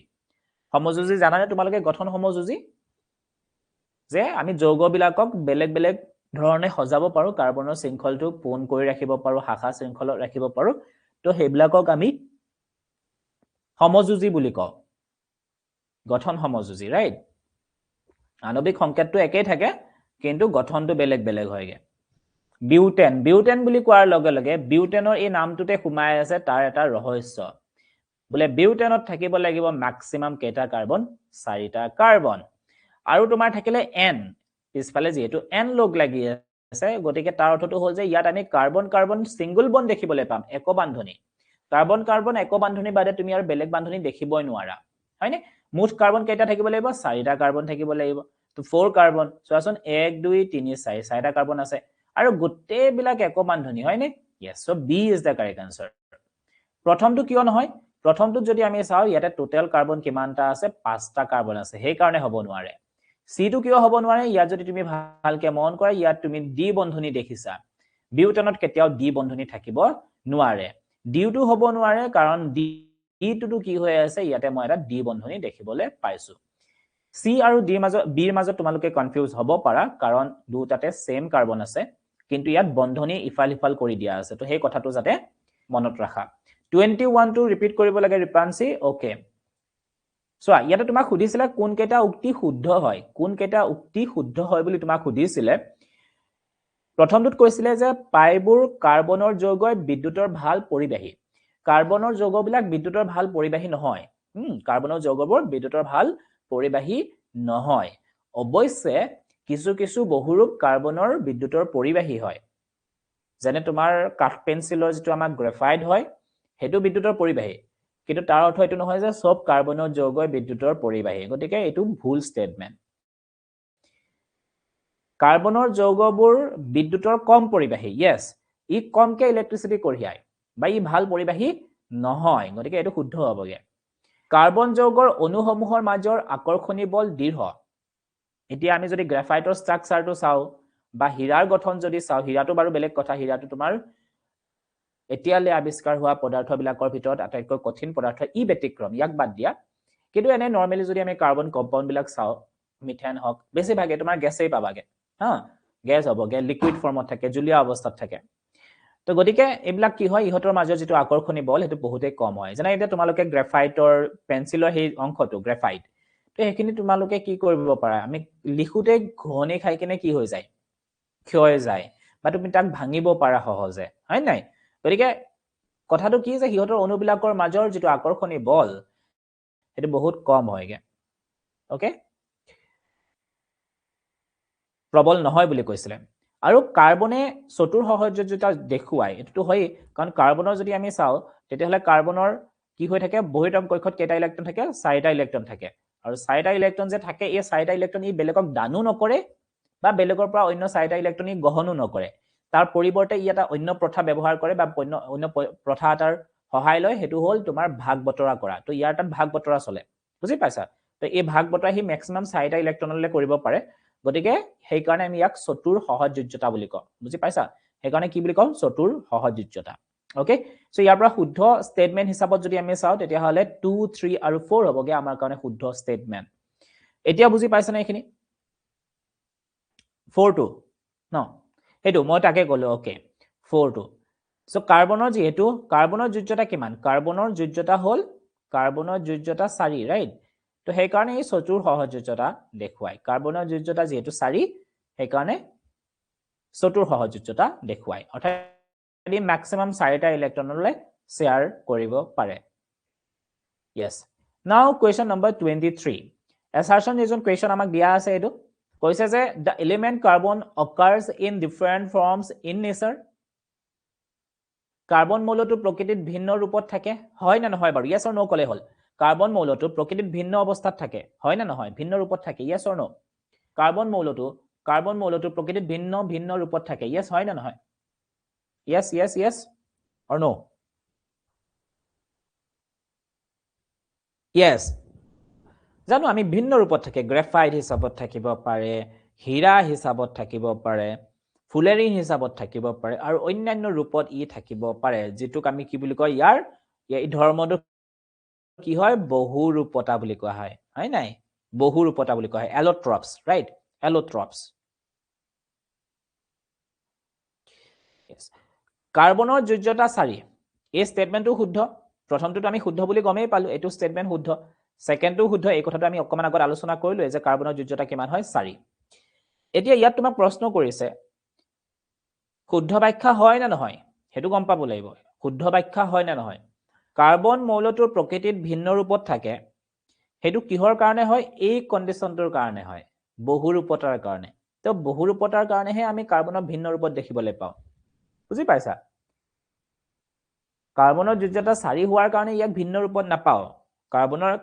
সমযোজী জানানে তোমালোকে গঠন সমযোজী যে আমি যৌগবিলাকক বেলেগ বেলেগ ধৰণে সজাব পাৰো কাৰ্বনৰ শৃংখলটো পোন কৰি ৰাখিব পাৰো শাখা শৃংখল ৰাখিব পাৰো তো হেবিলাকক আমি সমযোজী বুলি কওঁ গঠন সমযোজী ৰাইট আণবিক সংকেতটো একেই থাকে কিন্তু গঠনটো বেলেগ বেলেগ হয়গে বিউটেন বিউটেন বুলি কোৱাৰ লগে লগে বিউটেনৰ এই নামটোতে সোমাই আছে তাৰ এটা ৰহস্য বোলে বিউটেনত থাকিব লাগিব ম্যাক্সিমাম কেইটা কাৰ্বন 4টা কাৰ্বন আৰু তোমাৰ থাকিলে n পিছফালে যেহেতু n লগ লাগি আছে গতিকে তাৰ অৰ্থটো হ'ল যে ইয়াত আমি কাৰ্বন কাৰ্বন সিঙ্গল বন্ড দেখিবলৈ পাম এক বান্ধনী কাৰ্বন কাৰ্বন এক বান্ধনী বাদে তুমি আৰু বেলেগ বান্ধনী দেখিবই নোৱাৰা হয়নে মুঠ কাৰ্বন কেইটা থাকিব লাগিব 4টা কাৰ্বন থাকিব লাগিব তো 4 কাৰ্বন চোৱাচোন 1 2 3 4 4টা কাৰ্বন আছে আৰু গোটেই বিলাক এক বান্ধনী হয়নে yes so b is the correct answer প্ৰথমটো কিয় নহয় প্ৰথমটো যদি আমি চাও ইয়াতে টোটাল কাৰ্বন কিমানটা আছে 5টা কাৰ্বন আছে সেই কাৰণে হ'ব নোৱাৰে সি টো কিয় হ'ব নোৱাৰে ইয়াত যদি তুমি ভালকে মন কৰা ইয়াত তুমি ডি বন্ধনী দেখিছা বিউটেনত কেতিয়াও ডি বন্ধনী থাকিব নোৱাৰে ডিউটো হ'ব নোৱাৰে কাৰণ ডি টো কি হৈ আছে ইয়াতে মই এটা ডি বন্ধনী দেখিবলৈ পাইছো সি আৰু ডি মাজত বিৰ মাজত তোমালোকে কনফিউজ হ'ব পাৰা কাৰণ দুটাতে সেম কাৰ্বন আছে কিন্তু ইয়াত বন্ধনী ইফাল ইফাল কৰি দিয়া আছে তো সেই কথাটো যাতে মনত ৰাখা 21 টো ৰিপিট কৰিব লাগে ৰিপানসি ওকে সোয়া ইয়াতে তোমাক খুদিছিলে কোন কেটা উক্তি শুদ্ধ হয় বুলি তোমাক খুদিছিলে প্ৰথমটোত কৈছিলে যে পাইবোৰ কাৰ্বনৰ যৌগই বিদ্যুতৰ ভাল পৰিবাহী কাৰ্বনৰ যৌগবিলাক বিদ্যুতৰ ভাল পৰিবাহী নহয় কাৰ্বনৰ যৌগবোৰ বিদ্যুতৰ ভাল পৰিবাহী নহয় অৱশ্যে কিছু কিছু বহুৰূপ কাৰ্বনৰ বিদ্যুতৰ পৰিবাহী হয় যেনে তোমাৰ কাঠ পেন্সিলৰ যেটো আমাৰ গ্ৰাফাইট হয় হেতু বিদ্যুতৰ পৰিবাহী কিন্তু তাৰ অৰ্থ এটো নহয় যে সব কাৰ্বনৰ যৌগই বিদ্যুতৰ পৰিবাহী গতিকে এটো ভুল স্টেটমেন্ট কাৰ্বনৰ যৌগবোৰ বিদ্যুতৰ কম পৰিবাহী yes ই কমকে ইলেক্ট্ৰিসিটি কঢ়িয়ায় বা ই ভাল পৰিবাহী নহয় গতিকে এটো শুদ্ধ হ'বগে কাৰ্বন যৌগৰ অনুসমূহৰ মাজৰ আকৰ্ষণী বল দৃঢ় এতিয়া আমি যদি গ্ৰাফাইটৰ ষ্ট্ৰাকচাৰটো চাও বা হীৰাৰ গঠন যদি চাও হীৰাটো বাৰু বেলেগ কথা হীৰাটো তোমাৰ এতিয়ালে আৱিষ্কাৰ হোৱা পদাৰ্থবিলাকৰ ভিতৰত আটাইতকৈ কঠিন পদাৰ্থ ই ব্যতিক্ৰম ইয়াক বাদ দিয়া কিন্তু এনে নৰমালি যদি আমি কাৰ্বন কম্পাউণ্ড বিলাক চাও মিথেন হক বেছি ভাগে তোমাৰ গ্যাসেই পাবাগে হা গ্যাস হবগে লিকুইড ফৰ্মত থাকে জুলীয়া অৱস্থাত থাকে তো গতিকে এইবিলাক কি হয় ইহতৰ মাজৰ যেটো আকৰ্ষণী বল হেতু বহুতে কম হয় যেনে এটা তোমালোকে গ্ৰাফাইটৰ পেন্সিলৰ সেই অংশটো গ্ৰাফাইট তো হেখিনি তোমালোকে কি কৰিব পাৰা আমি লিখুতে ঘনে খাই কিনে কি হৈ যায় ক্ষয় যায় বা তুমি তাক ভাঙিব পাৰা সহজে হয় নাই গতিকে কথাটো কি যে হিহতৰ অনুবিলাকৰ মাজৰ যেটো আকৰ্ষণী বল হেতু বহুত কম হয়গে ওকে প্ৰবল নহয় বুলি কৈছিলে আৰু কাৰ্বনে চতুৰ সহযোগিতা দেখুৱাই এটো হয় কাৰণ কাৰ্বনৰ যদি আমি চাও তেতিয়াহলে কাৰ্বনৰ কি হৈ থাকে বহিৰতম কক্ষত কেইটা ইলেক্ট্ৰন থাকে 4টা ইলেক্ট্ৰন থাকে আৰু 4টা ইলেক্ট্ৰন যে থাকে এই 4টা ইলেক্ট্ৰন ই বেলেগক দানো নকৰে বা বেলেগৰ পৰা অন্য 4টা ইলেক্ট্ৰন ই গহনো নকৰে তাৰ পৰিৱৰ্তে ই এটা অন্য প্ৰথা ব্যৱহাৰ কৰে বা অন্য প্ৰথা এটাৰ সহায় লয় হেতু হল তোমাৰ ভাগ বতৰা কৰা তো ইয়াৰ তাত ভাগ বতৰা চলে বুজি পাইছা তো এই ভাগ বতৰা হি ম্যাক্সিমাম 4টা ইলেক্ট্ৰনলৈ কৰিব পাৰে গতিকে সেই কাৰণে আমি ইয়াক চতুৰ সহযোগিতা বুলি কওঁ বুজি পাইছা সেই কাৰণে কি বুলি কওঁ চতুৰ সহযোগিতা ওকে সো ইয়াৰ পৰা শুদ্ধ স্টেটমেন্ট হিচাপত যদি আমি চাও তেতিয়া হলে 2 3 আৰু 4 হবগে আমাৰ কাৰণে শুদ্ধ স্টেটমেন্ট এতিয়া বুজি পাইছা না এখিনি 4 2 ন হেতু মই তাকে কলো ওকে 4 2 সো কাৰ্বনৰ যেহেতু কাৰ্বনৰ যোজ্যতা কিমান কাৰ্বনৰ যোজ্যতা হল কাৰ্বনৰ যোজ্যতা 4 ৰাইট তো সেই কাৰণে এই চতুৰ সহযোগিতা দেখুৱাই কাৰ্বনৰ যোজ্যতা যেহেতু 4 সেই কাৰণে চতুৰ সহযোগিতা দেখুৱাই অৰ্থাৎ ই ম্যাক্সিমাম 4টা ইলেক্ট্ৰনলৈ শেয়াৰ কৰিব পাৰে yes now question number 23 assertion এজন question আমাক দিয়া আছে এটো কৈছে যে the element carbon occurs in different forms in nature carbon মৌলটো প্ৰকৃতিত ভিন্ন ৰূপত থাকে হয় না নহয় বাৰু yes or no কলে হল কাৰ্বন মৌলটো প্ৰকৃতিত ভিন্ন অৱস্থাত থাকে হয় না নহয় ভিন্ন ৰূপত থাকে yes or no কাৰ্বন মৌলটো প্ৰকৃতিত ভিন্ন ৰূপত থাকে yes হয় না নহয় yes yes yes or no yes জানো আমি ভিন্ন ৰূপত থাকে গ্ৰাফাইট হিচাপত থাকিব পাৰে হীৰা হিচাপত থাকিব পাৰে ফুলেৰী হিচাপত থাকিব পাৰে আৰু অন্যান্য ৰূপত ই থাকিব পাৰে যেটোক আমি কি বুলি কয় ইয়াৰ এই ধৰ্মটো কি হয় বহুৰূপতা বুলি কোৱা হয় হয় নাই বহুৰূপতা বুলি কোৱা হয় এলোট্ৰপছ ৰাইট এলোট্ৰপছ কাৰ্বনৰ যোজ্যতা 4 এই স্টেটমেন্টটো শুদ্ধ প্ৰথমটো আমি শুদ্ধ বুলি গমেই পালো এটো স্টেটমেন্ট শুদ্ধ সেকেন্ডটো শুদ্ধ এই কথাটো আমি অকমান আগত আলোচনা কৰিলো যে কাৰ্বনৰ যোজ্যতা কিমান হয় 4 এতিয়া ইয়াত তোমাক প্ৰশ্ন কৰিছে শুদ্ধ ব্যাখ্যা হয় না নহয় হেতু গম পাব লাগিব শুদ্ধ ব্যাখ্যা হয় না নহয় কাৰ্বন মৌলটোৰ প্ৰকৃতিত ভিন্ন ৰূপত থাকে হেতু কিহৰ কাৰণে হয় এই কন্ডিশনটোৰ কাৰণে হয় বহুৰূপতাৰ কাৰণে তো বহুৰূপতাৰ কাৰণেহে আমি কাৰ্বনৰ ভিন্ন ৰূপত দেখিবলৈ পাওঁ বুজি পাইছা কাৰ্বনৰ যোজ্যতা 4 হোৱাৰ কাৰণে ইয়াক ভিন্ন ৰূপত নাপাও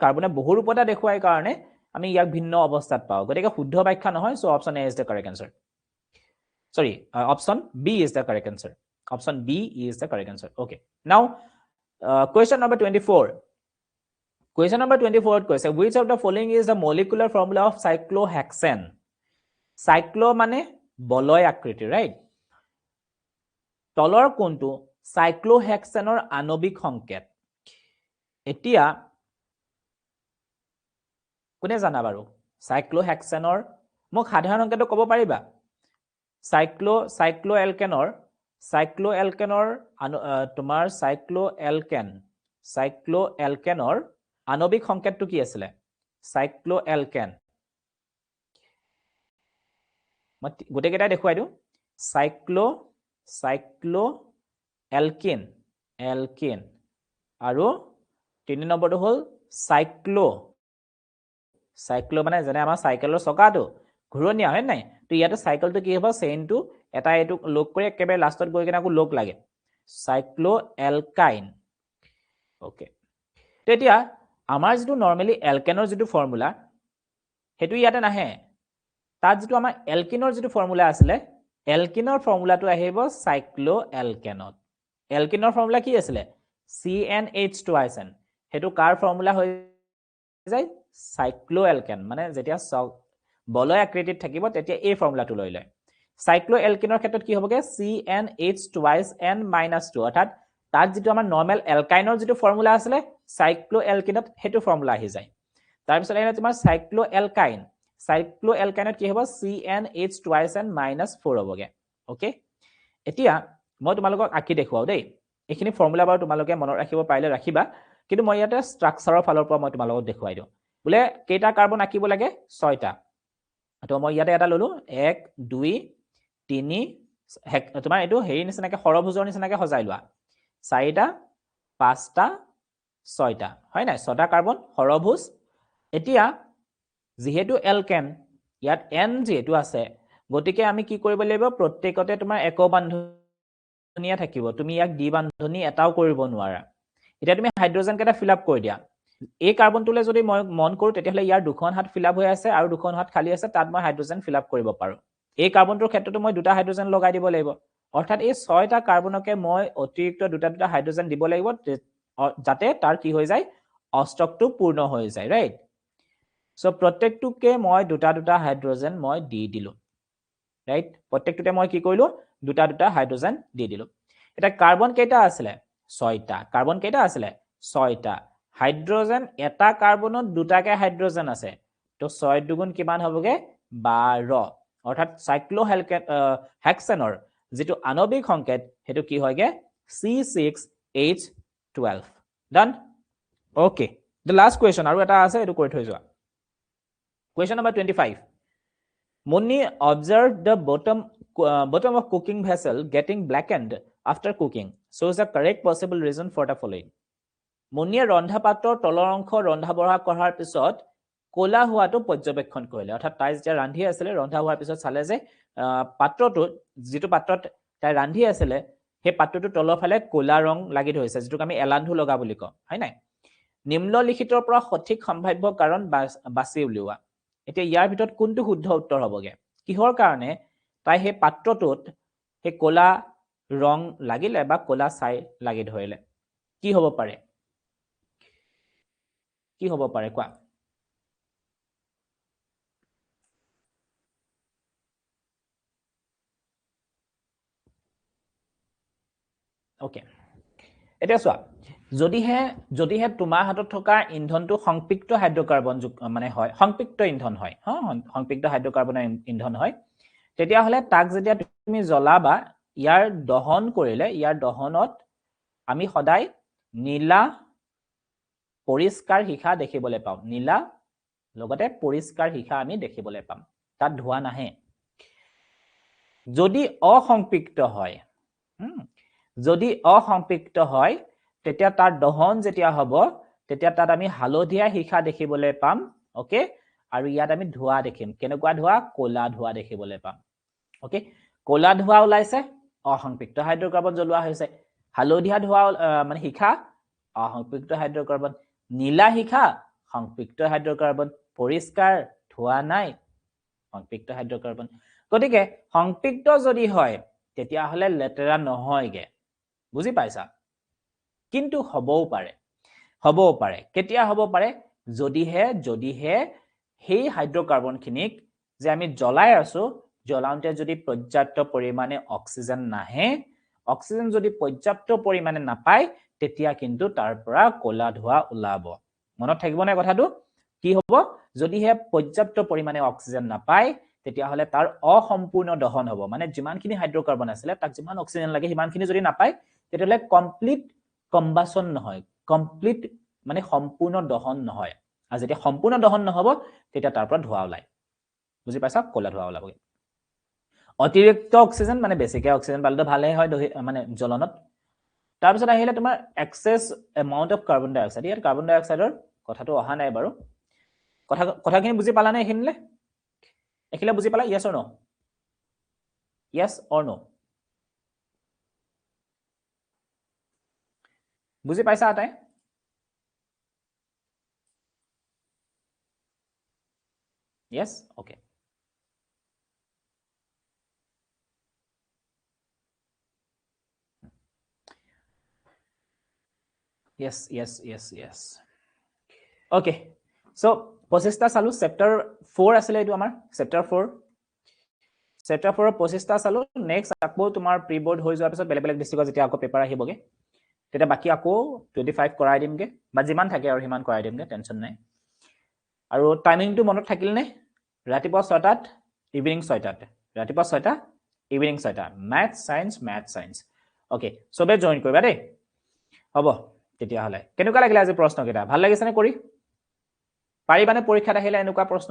কাৰ্বনে বহুৰূপতা দেখুৱাই কাৰণে আমি ইয়াক ভিন্ন অৱস্থাত পাওঁ গতিকে শুদ্ধ ব্যাখ্যা নহয় so option A is the correct answer sorry option B is the correct answer option B is the correct answer okay now question number 24 question number 24 question which of the following is the molecular formula of cyclohexane cyclo মানে বলয় আকৃতি right তলৰ কোনটো cyclohexaneৰ আণবিক সংকেত এতিয়া কোনে জানা বাৰু cyclohexaneৰ মোক সাধাৰণ সংকেতটো ক'ব পাৰিবা cycloalkaneৰ তোমাৰ cycloalkaneৰ আণবিক সংকেতটো কি আছিল cycloalkane মই গোটেইকেইটা দেখুৱাই দিও cycloalkane আৰু 3 নম্বৰটো হ'ল cyclo মানে যেনে আমাৰ সাইকেলৰ চকাটো ঘূৰণিয়া হয় নাই তো ইয়াতে সাইকেলটো কি হ'ব চেইনটো এটা এটো লক কৰি একেবাৰে লাষ্টত গৈ কিনে আকৌ লক লাগে cycloalkyne ওকে তেতিয়া আমাৰ যেটো নৰমালি এলকেনৰ যেটো ফৰ্মুলা হেতু ইয়াতে নাহে তাত যেটো আমাৰ এলকিনৰ যেটো ফৰ্মুলা আছিল এলকিনৰ ফৰ্মুলাটো আহিব cycloalkaneত এলকিনৰ ফৰ্মুলা কি আছিল CnH2n হেতু কাৰ ফৰ্মুলা হৈ যায় cycloalkane মানে যেতিয়া বলয় আকৃতিত থাকিব তেতিয়া এই ফৰ্মুলাটো লৈ লয় cycloalkaneৰ ক্ষেত্ৰত কি হ'বগে CnH2n-2 অৰ্থাৎ তাত যেটো আমাৰ নৰমাল এলকাইনৰ যেটো ফৰ্মুলা আছিল cycloalkaneত হেতু ফৰ্মুলা আহি যায় তাৰ পিছত এনে তোমাৰ cycloalkyneত কি হ'ব CnH2n-4 হ'বগে ওকে এতিয়া মই তোমালোকক আকি দেখুৱাও দেই এইখিনি ফৰ্মুলা বাৰু তোমালোকে মনত ৰাখিব পাৰিলে ৰাখিবা কিন্তু মই ইয়াতে ষ্ট্ৰাকচাৰৰ ফালৰ পৰা মই তোমালোকক দেখুৱাই দিও বুলে কেইটা কাৰ্বন আকিব লাগে 6টা তো মই ইয়াতে এটা ললো 1 2 3 তোমাৰ এটো হেৰি নিচিনাকে সৰভুজৰ নিচিনাকে সজাই লোৱা 4টা 5টা 6টা হয় নাই 6টা কাৰ্বন সৰভুজ এতিয়া যেহেতু এলকেন ইয়াত n যেটো আছে গতিকে আমি কি কৰিব লাগিব প্ৰত্যেকতে তোমাৰ এক বান্ধনীয়া থাকিব তুমি ইয়াক দ্বি বান্ধনী এটাও কৰিব নোৱাৰা এতিয়া তুমি হাইড্ৰোজেন কেটা ফিল আপ কৰি দিয়া এই কাৰ্বনটোলে যদি মই মন কৰো তেতিয়াহলে ইয়াৰ দুখন হাত ফিল আপ হৈ আছে আৰু দুখন হাত খালি আছে তাত মই হাইড্ৰোজেন ফিল আপ কৰিব পাৰো এই কাৰ্বনটোৰ ক্ষেত্ৰতো মই দুটা হাইড্ৰোজেন লগাই দিব লাগিব অৰ্থাৎ এই 6টা কাৰ্বনকে মই অতিৰিক্ত দুটা হাইড্ৰোজেন দিব লাগিব যাতে তাৰ কি হৈ যায় অষ্টকটো পূৰ্ণ হৈ যায় ৰাইট সো প্ৰত্যেকটোকে মই দুটা হাইড্ৰোজেন মই দি দিলো ৰাইট প্ৰত্যেকটোতে মই কি কৰিলো দুটা হাইড্ৰোজেন দি দিলো এটা কাৰ্বন কেইটা আছিল 6টা কাৰ্বন কেইটা আছিল 6টা হাইড্ৰোজেন এটা কাৰ্বনত দুটাকে হাইড্ৰোজেন আছে তো 6 দুগুণ কিমান হ'বগে 12 অৰ্থাৎ cyclohexaneৰ যেটো আণবিক সংকেত হেতু কি হয়গে C6H12 done okay the last question আৰু এটা আছে এটো কৰি থৈ যোৱা question number 25 Munni observed the bottom of cooking vessel getting blackened after cooking shows the correct possible reason for the following মুনিয়ে ৰন্ধা পাত্ৰৰ তলৰ অংশ ৰন্ধা বঢ়া কৰাৰ পিছত কোলা হোৱাটো পৰ্যবেক্ষণ কৰিলে অৰ্থাৎ তাই যেতিয়া ৰান্ধি আছিল ৰন্ধা হোৱাৰ পিছত চালে যে পাত্ৰটো যেটো পাত্ৰত তাই ৰান্ধি আছিল সেই পাত্ৰটো তলৰ ফালে কোলা ৰং লাগি ধৰিছে যেটো আমি এলান্ধু লগা বুলি কওঁ হয় নাই নিম্নলিখিতৰ পৰা সঠিক সম্ভাৱ্য কাৰণ বাছি উলিওৱা এতিয়া ইয়াৰ ভিতৰত কোনটো শুদ্ধ উত্তৰ হ'বগে কিহৰ কাৰণে তাই সেই পাত্ৰটোত সেই কোলা ৰং লাগিলে বা কোলা ছাই লাগি ধৰিলে কি হ'ব পাৰে কি হ'ব পাৰে কোৱা ওকে এটা চোৱা যদিহে তোমাৰ হাতত থকা ইন্ধনটো সংপৃক্ত হাইড্ৰকাৰ্বন মানে হয় সংপৃক্ত ইন্ধন হয় সংপৃক্ত হাইড্ৰকাৰ্বনৰ ইন্ধন হয় তেতিয়াহ'লে তাক যেতিয়া তুমি জ্বলাবা ইয়াৰ দহন কৰিলে ইয়াৰ দহনত আমি সদায় নীলা পৰিষ্কাৰ সীসা দেখিবলৈ পাম নীলা লগতে পৰিষ্কাৰ সীসা আমি দেখিবলৈ পাম তাত ধোঁৱা নাহে যদি অসংপৃক্ত হয় যদি অসংপৃক্ত হয় তেতিয়া তাৰ দহন যেতিয়া হ'ব তেতিয়া তাত আমি হালধীয়া সীসা দেখিবলৈ পাম ওকে আৰু ইয়াত আমি ধোঁৱা দেখিম কেনেকুৱা ধোঁৱা ক'লা ধোঁৱা দেখিবলৈ পাম ওকে ক'লা ধোঁৱা ওলাইছে অসংপৃক্ত হাইড্ৰকাৰ্বন জ্বলোৱা হৈছে হালধীয়া ধোঁৱা মানে সীসা অসংপৃক্ত হাইড্ৰকাৰ্বন নীলা সীসা সংপৃক্ত হাইড্ৰকাৰ্বন পৰিষ্কাৰ ধোঁৱা নাই সংপৃক্ত হাইড্ৰকাৰ্বন গতিকে সংপৃক্ত যদি হয় তেতিয়াহ'লে লেতেৰা নহয়গে বুজি পাইছা কিন্তু হ'বও পাৰে কেতিয়া হ'ব পাৰে যদিহে সেই হাইড্ৰকাৰ্বনখিনিক যে আমি জ্বলাই আছো জ্বলাওঁতে যদি পৰ্যাপ্ত পৰিমাণে অক্সিজেন নাহে অক্সিজেন যদি পৰ্যাপ্ত পৰিমাণে নাপায় তেতিয়া কিন্তু তাৰ পৰা ক'লা ধোঁৱা ওলাব মনত থাকিব নে কথাটো কি হ'ব যদিহে পৰ্যাপ্ত পৰিমাণে অক্সিজেন নাপায় তেতিয়াহ'লে তাৰ অসম্পূৰ্ণ দহন হ'ব মানে যিমানখিনি হাইড্ৰকাৰ্বন আছিলে তাক যিমান অক্সিজেন লাগে সিমানখিনি যদি নাপায় তেতিয়াহ'লে কমপ্লিট কম্বাসন নহয় কমপ্লিট মানে সম্পূৰ্ণ দহন নহয় আৰু যেতিয়া সম্পূৰ্ণ দহন নহ'ব তেতিয়া তাৰ পৰা ধোঁৱা ওলায় বুজি পাইছা ক'লা ধোঁৱা ওলাবগে অতিৰিক্ত অক্সিজেন মানে বেছিকে অক্সিজেন পালেতো ভালেই হয় মানে জ্বলনত তাৰপিছত আহিলে তোমাৰ excess amount of carbon dioxide ইয়াত কাৰ্বন ডাই অক্সাইডৰ কথাটো অহা নাই বাৰু কথাখিনি বুজি পালানে এইখিনিলে বুজি পালা yes or no বুজি পাইছা আটাই yes okay yes okay so পঁচিছটা চালো চেপ্টাৰ 4 আছিলে এইটো আমাৰ চেপ্টাৰ 4 পঁচিছটা চালো নেক্সট আকৌ তোমাৰ প্ৰি বোৰ্ড হৈ যোৱাৰ পিছত বেলেগ ডিষ্ট্ৰিক্টত যেতিয়া আকৌ পেপাৰ আহিবগে তেতিয়া বাকি আকৌ 25 কৰাই দিমগে বা যিমান থাকে আৰু সিমান কৰাই দিমগে টেনচন নাই আৰু টাইমিংটো মনত থাকিল নে ৰাতিপুৱা 6টাত ইভিনিং 6টাত ৰাতিপুৱা 6টা ইভিনিং 6টা ম্যাথ সায়েন্স ওকে সবে জয়েন কৰিবা দেই হ'ব তেতিয়াহ'লে কেনেকুৱা লাগিলে আজি প্ৰশ্নকেইটা ভাল লাগিছে নে কৰি পাৰিবানে পৰীক্ষাত আহিলে এনেকুৱা প্ৰশ্ন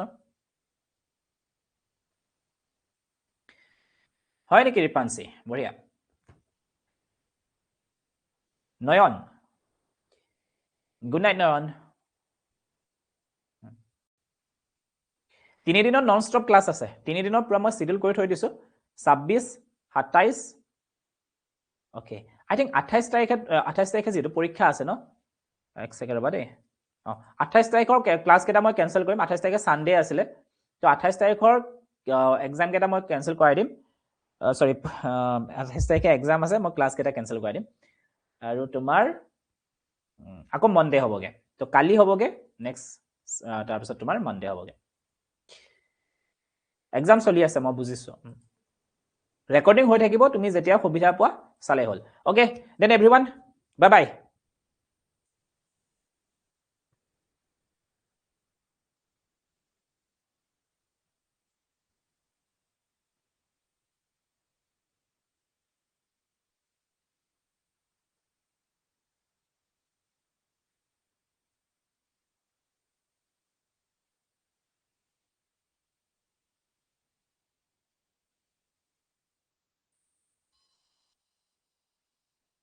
হয় নেকি ৰিপাঞ্চি বঢ়িয়া নয়ন গুড নাইট নয়ন 3 দিনৰ নন ষ্টপ ক্লাছ আছে 3 দিনৰ পৰা মই শিডিউল কৰি থৈ দিছো 26 27 ওকে আই থিংক 28 তাৰিখে যেটো পৰীক্ষা আছে ন এক সেকেন্ড ৰবা দেই 28 তাৰিখৰ ক্লাছ কেটা মই কেনসেল কৰিম 28 তাৰিখে সানডে আছিলে তো 28 তাৰিখৰ এক্সাম কেটা মই কেনসেল কৰাই দিম সৰি 28 তাৰিখে এক্সাম আছে মই ক্লাছ কেটা কেনসেল কৰাই দিম আৰু তোমাৰ আকৌ মনডে হ'বগে তো কালি হ'বগে নেক্সট তাৰ পিছত তোমাৰ মনডে হ'বগে এক্সাম চলি আছে মই বুজিছো ৰেকৰ্ডিং হৈ থাকিব তুমি যেতিয়া সুবিধা পোৱা চালে হ'ল ওকে দেন এভৰিৱান বাই বাই